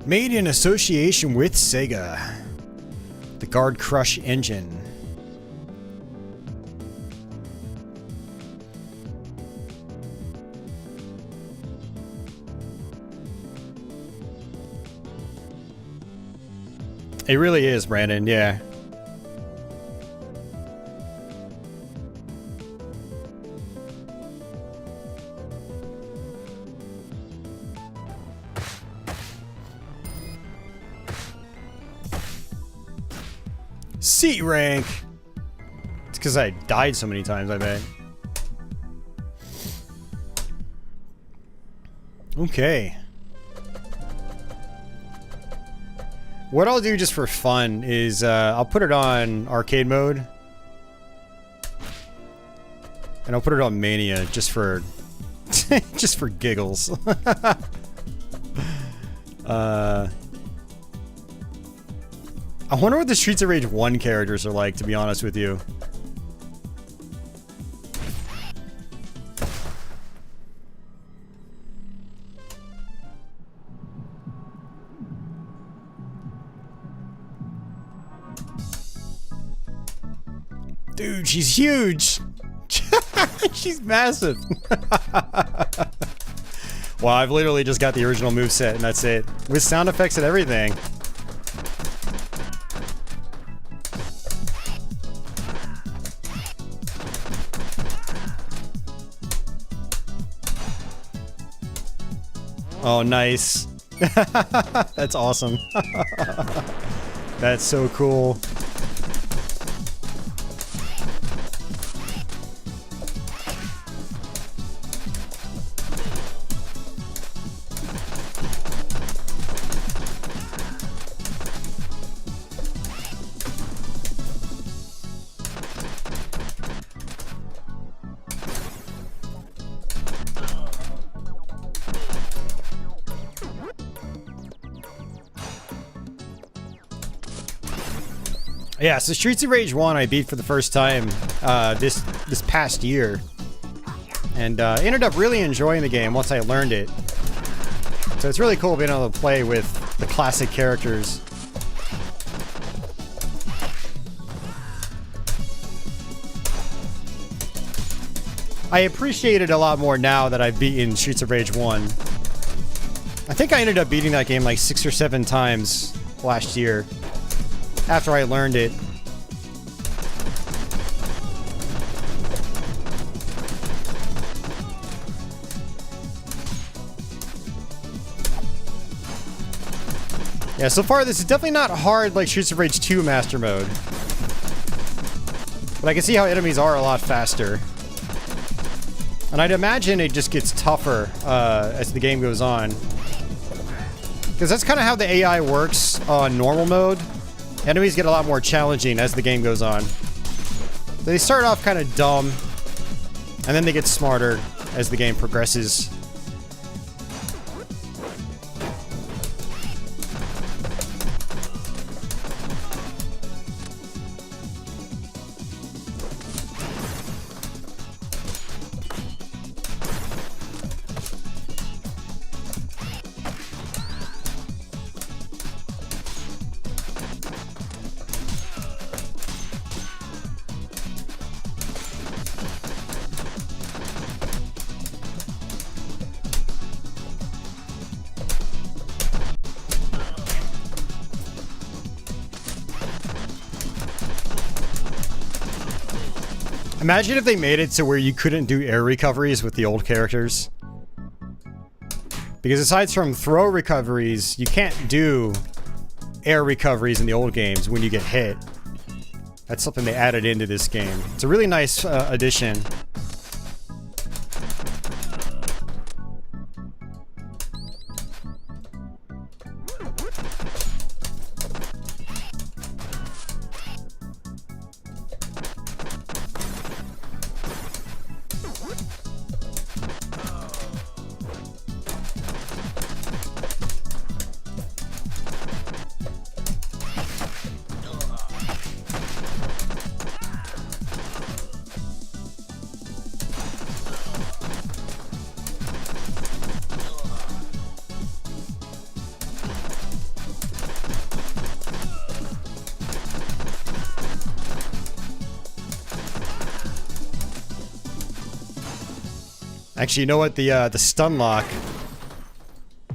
Made in association with Sega. The Guard Crush engine. It really is, Brandon, yeah. C rank! It's because I died so many times, I bet. Okay. What I'll do just for fun is I'll put it on arcade mode. And I'll put it on Mania just for just for giggles. I wonder what the Streets of Rage 1 characters are like, to be honest with you. Dude, she's huge! She's massive! Wow, I've literally just got the original moveset and that's it. With sound effects and everything. Oh, nice. That's awesome. That's so cool. Yeah, so Streets of Rage 1 I beat for the first time this past year. And ended up really enjoying the game once I learned it. So it's really cool being able to play with the classic characters. I appreciate it a lot more now that I've beaten Streets of Rage 1. I think I ended up beating that game like 6 or 7 times last year. After I learned it. Yeah, so far this is definitely not hard like Streets of Rage 2 Master Mode. But I can see how enemies are a lot faster. And I'd imagine it just gets tougher as the game goes on. Because that's kind of how the AI works on normal mode. Enemies get a lot more challenging as the game goes on. They start off kind of dumb, and then they get smarter as the game progresses. Imagine if they made it to where you couldn't do air recoveries with the old characters. Because aside from throw recoveries, you can't do air recoveries in the old games when you get hit. That's something they added into this game. It's a really nice addition. Actually, you know what? The stun lock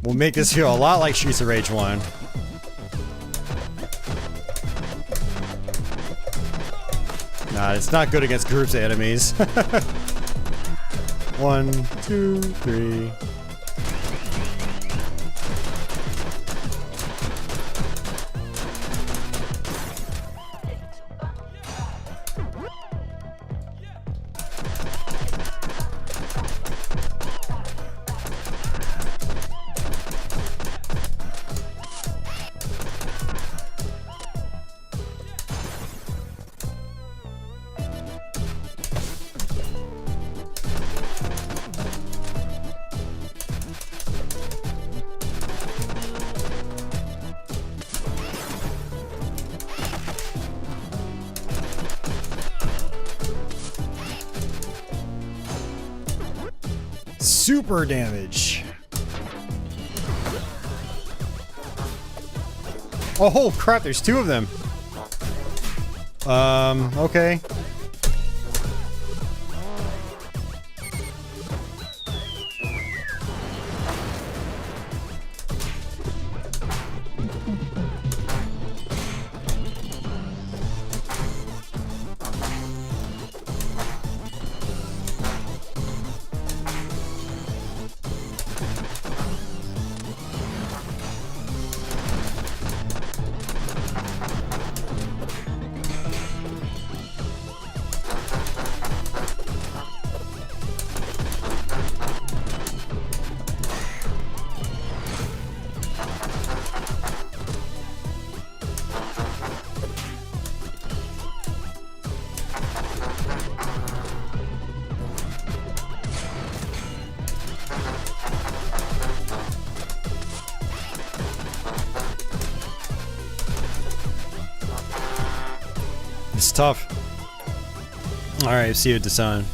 will make this feel a lot like Streets of Rage 1. Nah, it's not good against groups of enemies. 1, 2, 3. Super damage. Oh crap, there's 2 of them. Okay. It's tough. Alright, see you at the sun.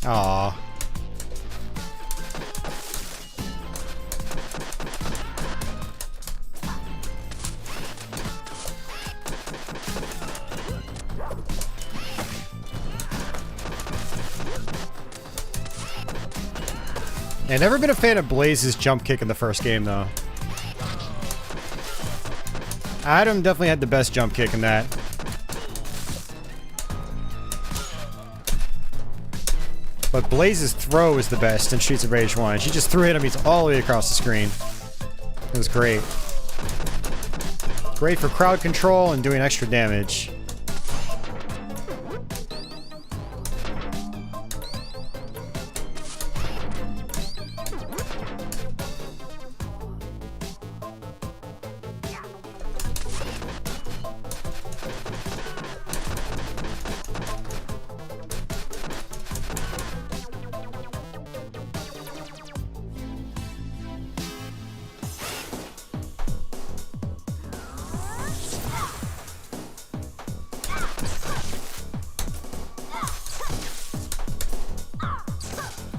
Aww. I've never been a fan of Blaze's jump kick in the first game, though. Adam definitely had the best jump kick in that. But Blaze's throw is the best in Streets of Rage 1. She just threw enemies all the way across the screen. It was great. Great for crowd control and doing extra damage.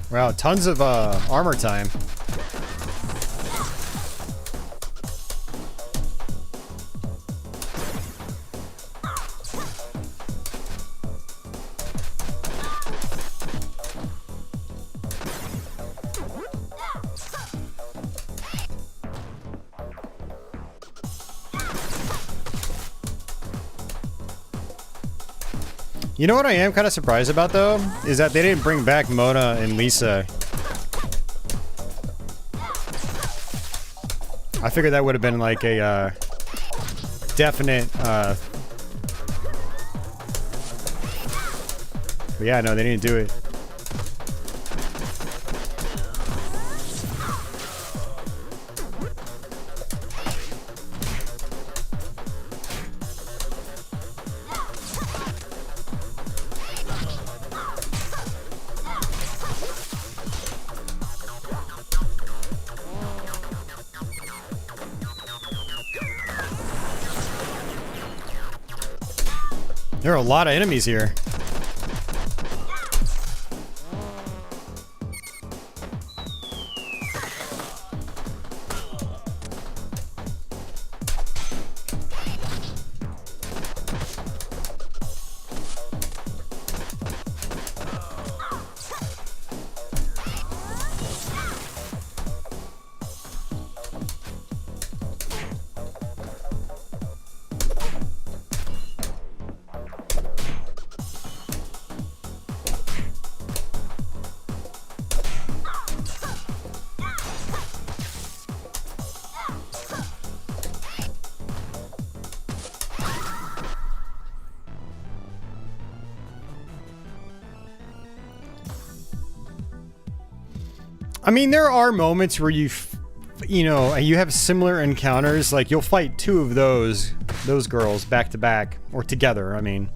Wow, tons of armor time. You know what I am kind of surprised about, though? Is that they didn't bring back Mona and Lisa. I figured that would have been like a definite... But yeah, no, they didn't do it. There are a lot of enemies here. I mean, there are moments where you know, you have similar encounters. Like, you'll fight two of those girls back to back, or together, I mean.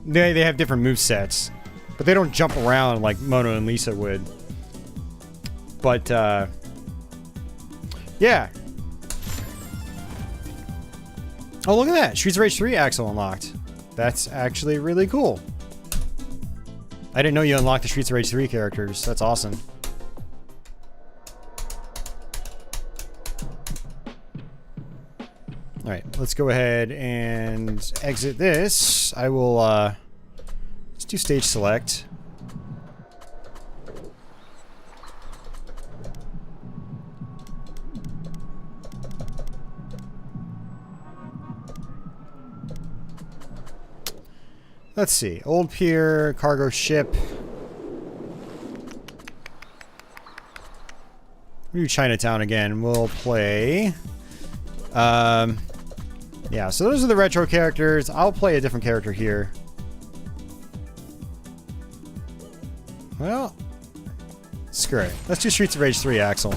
They have different movesets, but they don't jump around like Mono and Lisa would. But, yeah. Oh, look at that! Streets of Rage 3 Axel unlocked. That's actually really cool. I didn't know you unlocked the Streets of Rage 3 characters. That's awesome. Alright, let's go ahead and exit this. I will, let's do stage select. Let's see. Old Pier, cargo ship. We'll do Chinatown again. We'll play... yeah, so those are the retro characters. I'll play a different character here. Well, screw it. Let's do Streets of Rage 3 Axel.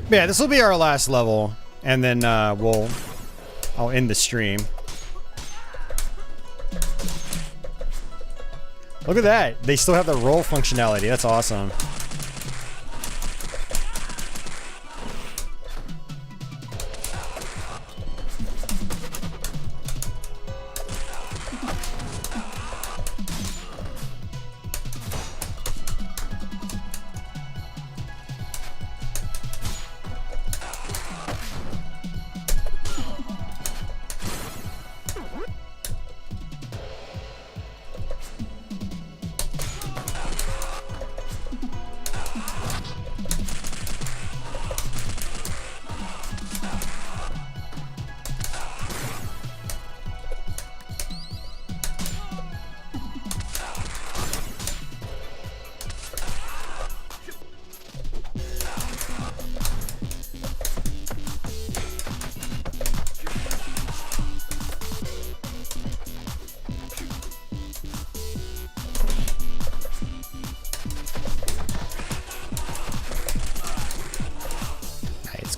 But yeah, this will be our last level, and then I'll end the stream. Look at that. They still have the roll functionality. That's awesome.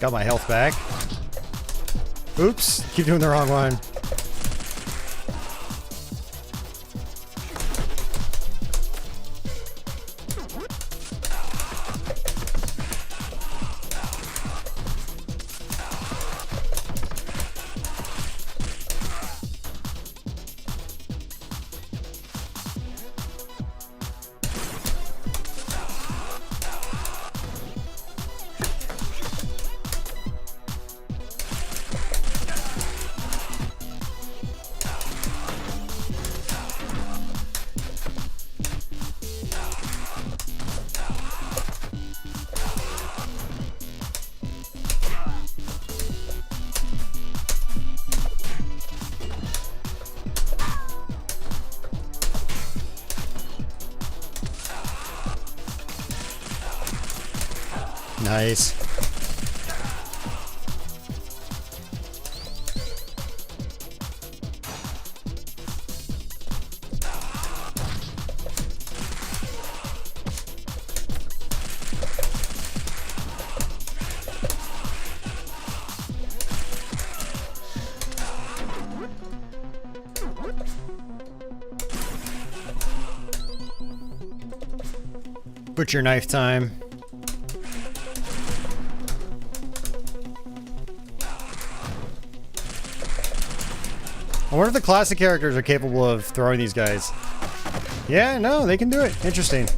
Got my health back. Oops, keep doing the wrong one. Nice. Butcher knife time. I wonder if the classic characters are capable of throwing these guys. Yeah, no, they can do it. Interesting.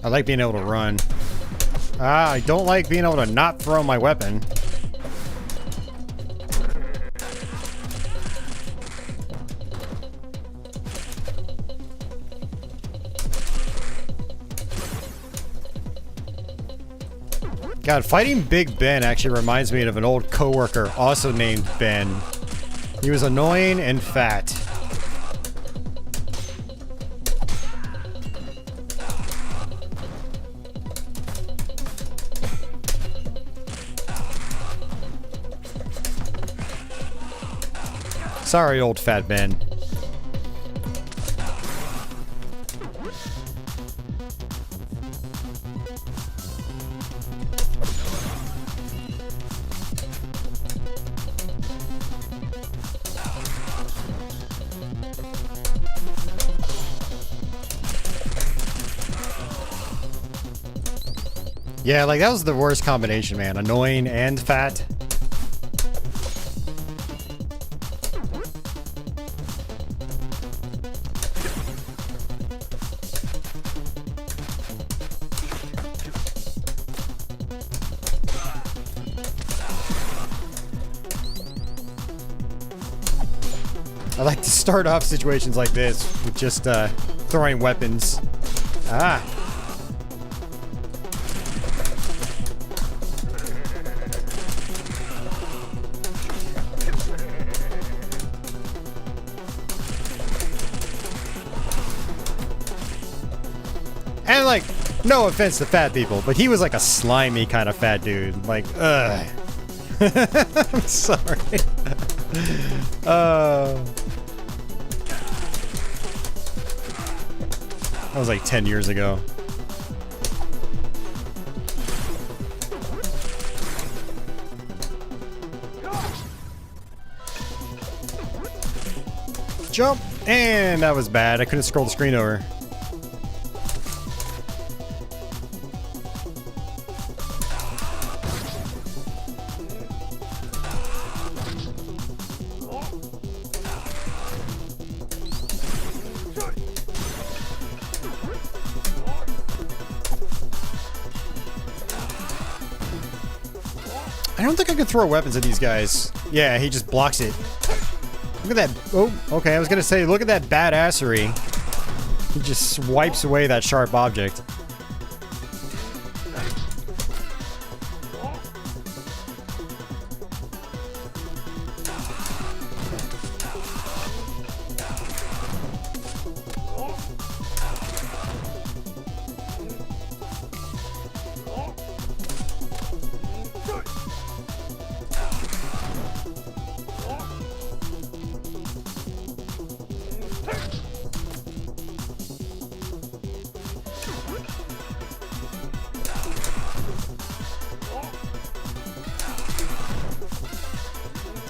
I like being able to run. Ah, I don't like being able to not throw my weapon. God, fighting Big Ben actually reminds me of an old coworker also named Ben. He was annoying and fat. Sorry, old fat Ben. Yeah, like that was the worst combination, man. Annoying and fat. I like to start off situations like this with just throwing weapons. Ah. And like, no offense to fat people, but he was like a slimy kind of fat dude. Like, ugh. I'm sorry. That was like 10 years ago. Jump! And that was bad. I couldn't scroll the screen over. I don't think I can throw weapons at these guys. Yeah, he just blocks it. Look at that. Oh, okay. I was going to say, look at that badassery. He just wipes away that sharp object.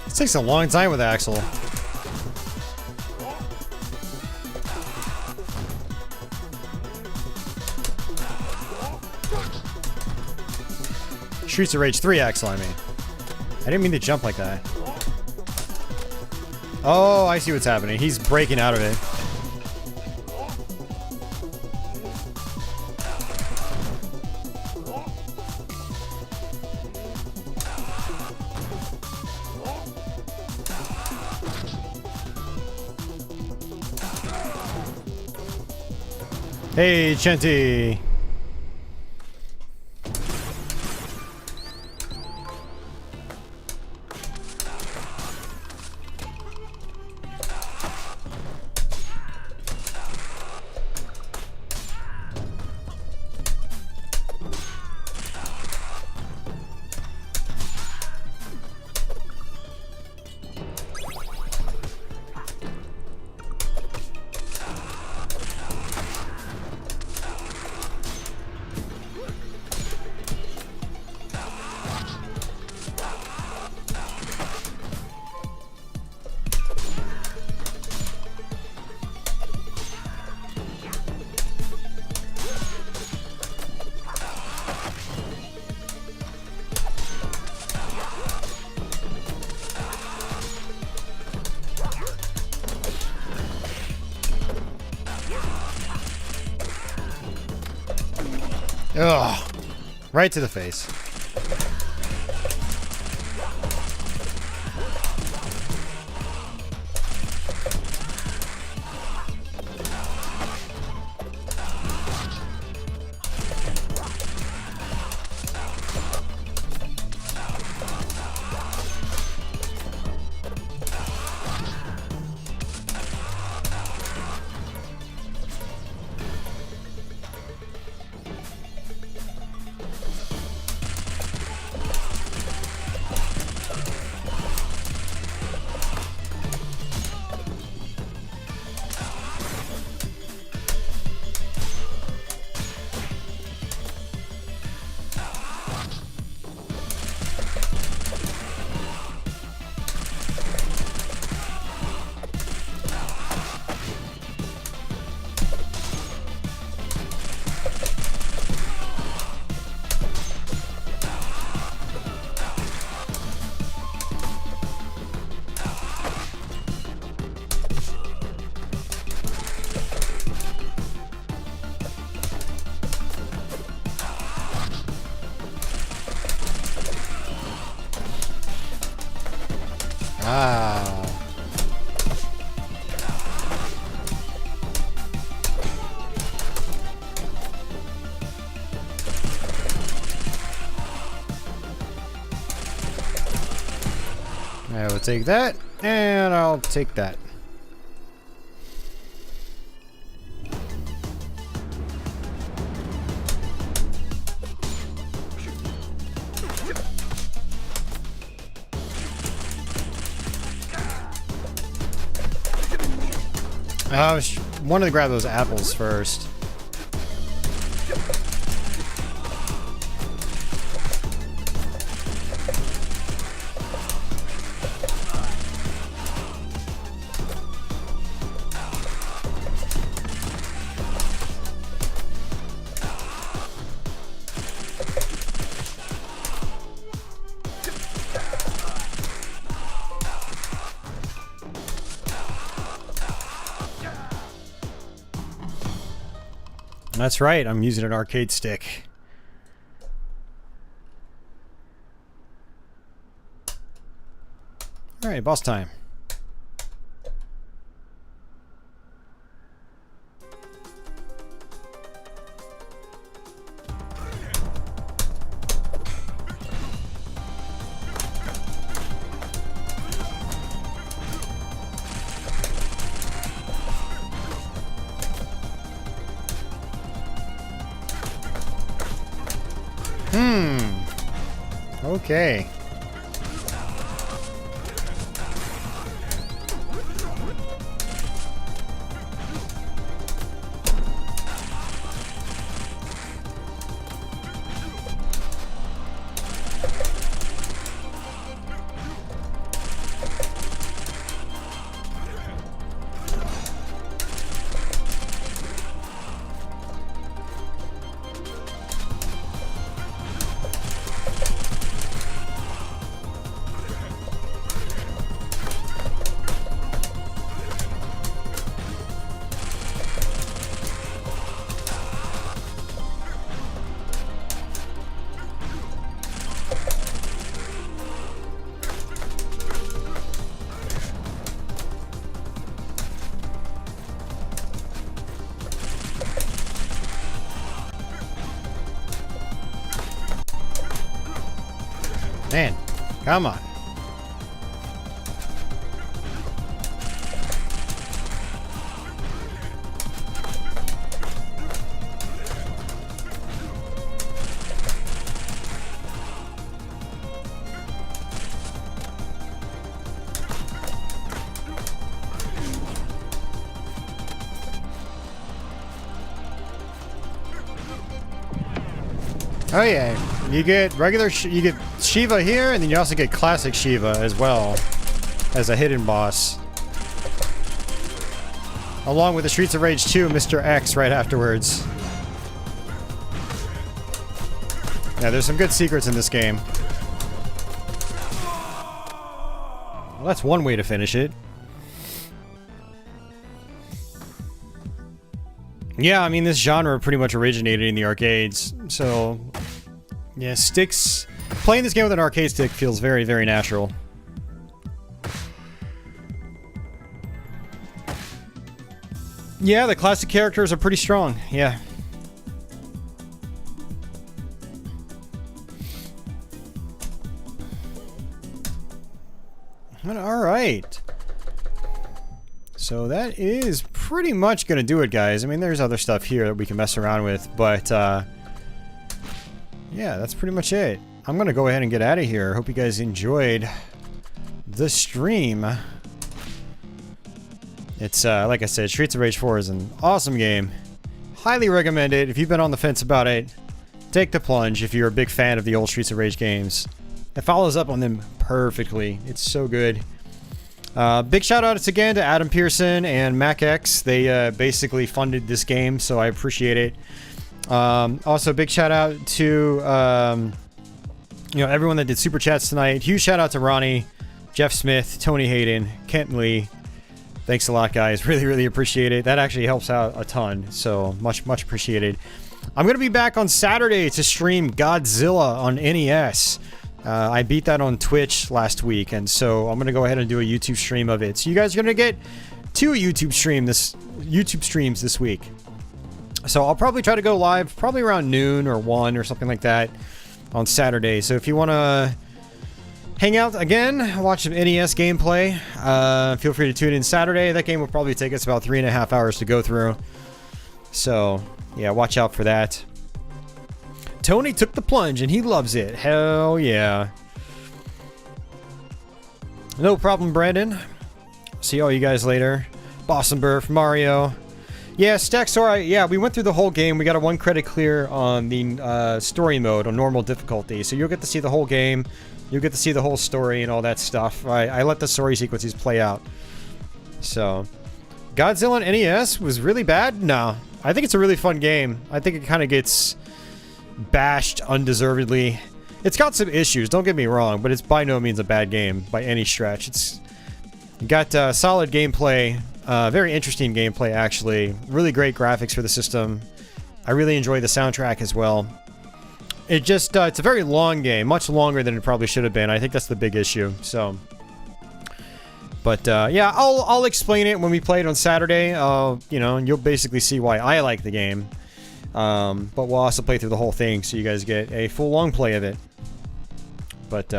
This takes a long time with Axel. Streets of Rage 3 Axel, I mean. I didn't mean to jump like that. Oh, I see what's happening. He's breaking out of it. Hey, Chenti. Ugh. Right to the face. take that, and I'll take that. I wanted to grab those apples first. That's right, I'm using an arcade stick. Alright, boss time. Okay. Man, come on. Oh yeah, you get regular, you get Shiva here, and then you also get classic Shiva as well as a hidden boss. Along with the Streets of Rage 2, Mr. X right afterwards. Yeah, there's some good secrets in this game. Well, that's one way to finish it. Yeah, I mean, this genre pretty much originated in the arcades, so yeah, sticks. Playing this game with an arcade stick feels very, very natural. Yeah, the classic characters are pretty strong, yeah. Alright. So that is pretty much gonna do it, guys. I mean, there's other stuff here that we can mess around with, but yeah, that's pretty much it. I'm gonna go ahead and get out of here. Hope you guys enjoyed the stream. It's like I said, Streets of Rage 4 is an awesome game. Highly recommend it. If you've been on the fence about it, take the plunge if you're a big fan of the old Streets of Rage games. It follows up on them perfectly. It's so good. Big shout outs again to Adam Pearson and MacX. They basically funded this game, so I appreciate it. Also, big shout out to you know, everyone that did super chats tonight. Huge shout out to Ronnie, Jeff Smith, Tony Hayden, Kent Lee. Thanks a lot, guys. Really, really appreciate it. That actually helps out a ton, so much appreciated. I'm gonna be back on Saturday to stream Godzilla on NES. I beat that on Twitch last week, and so I'm gonna go ahead and do a YouTube stream of it. So you guys are gonna get 2 YouTube streams this week. So I'll probably try to go live probably around noon or 1 or something like that on Saturday. So if you wanna hang out again, watch some NES gameplay. Feel free to tune in Saturday. That game will probably take us about 3.5 hours to go through. So, yeah, watch out for that. Tony took the plunge and he loves it. Hell yeah. No problem, Brandon. See all you guys later. Bossenberg, Mario. Yeah, Stacksor, yeah, we went through the whole game. We got a 1 credit clear on the story mode on normal difficulty. So you'll get to see the whole game. You'll get to see the whole story and all that stuff. I let the story sequences play out. So, Godzilla on NES was really bad? No. I think it's a really fun game. I think it kind of gets bashed undeservedly. It's got some issues, don't get me wrong, but it's by no means a bad game by any stretch. It's got solid gameplay, very interesting gameplay actually, really great graphics for the system. I really enjoy the soundtrack as well. It just, it's a very long game, much longer than it probably should have been. I think that's the big issue, so. But, yeah, I'll explain it when we play it on Saturday, you know, and you'll basically see why I like the game. But we'll also play through the whole thing so you guys get a full long play of it. But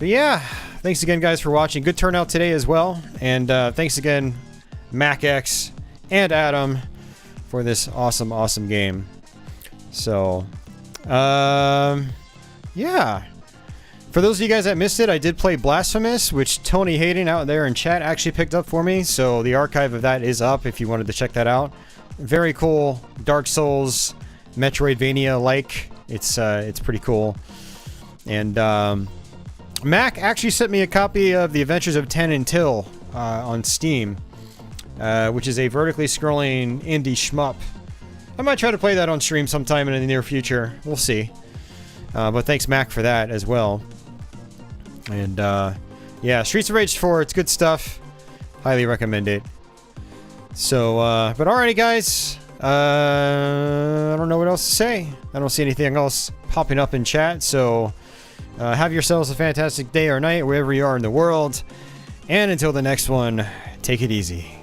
yeah, thanks again guys for watching. Good turnout today as well. And thanks again MacX and Adam for this awesome game. So yeah. For those of you guys that missed it, I did play Blasphemous, which Tony Hayden out there in chat actually picked up for me. So the archive of that is up if you wanted to check that out. Very cool, Dark Souls, Metroidvania-like. It's pretty cool. And Mac actually sent me a copy of The Adventures of Ten and Till on Steam, which is a vertically scrolling indie shmup. I might try to play that on stream sometime in the near future. We'll see. But thanks, Mac, for that as well. And yeah, Streets of Rage 4, it's good stuff. Highly recommend it. So, but alrighty, guys. I don't know what else to say. I don't see anything else popping up in chat. So, have yourselves a fantastic day or night wherever you are in the world. And until the next one, take it easy.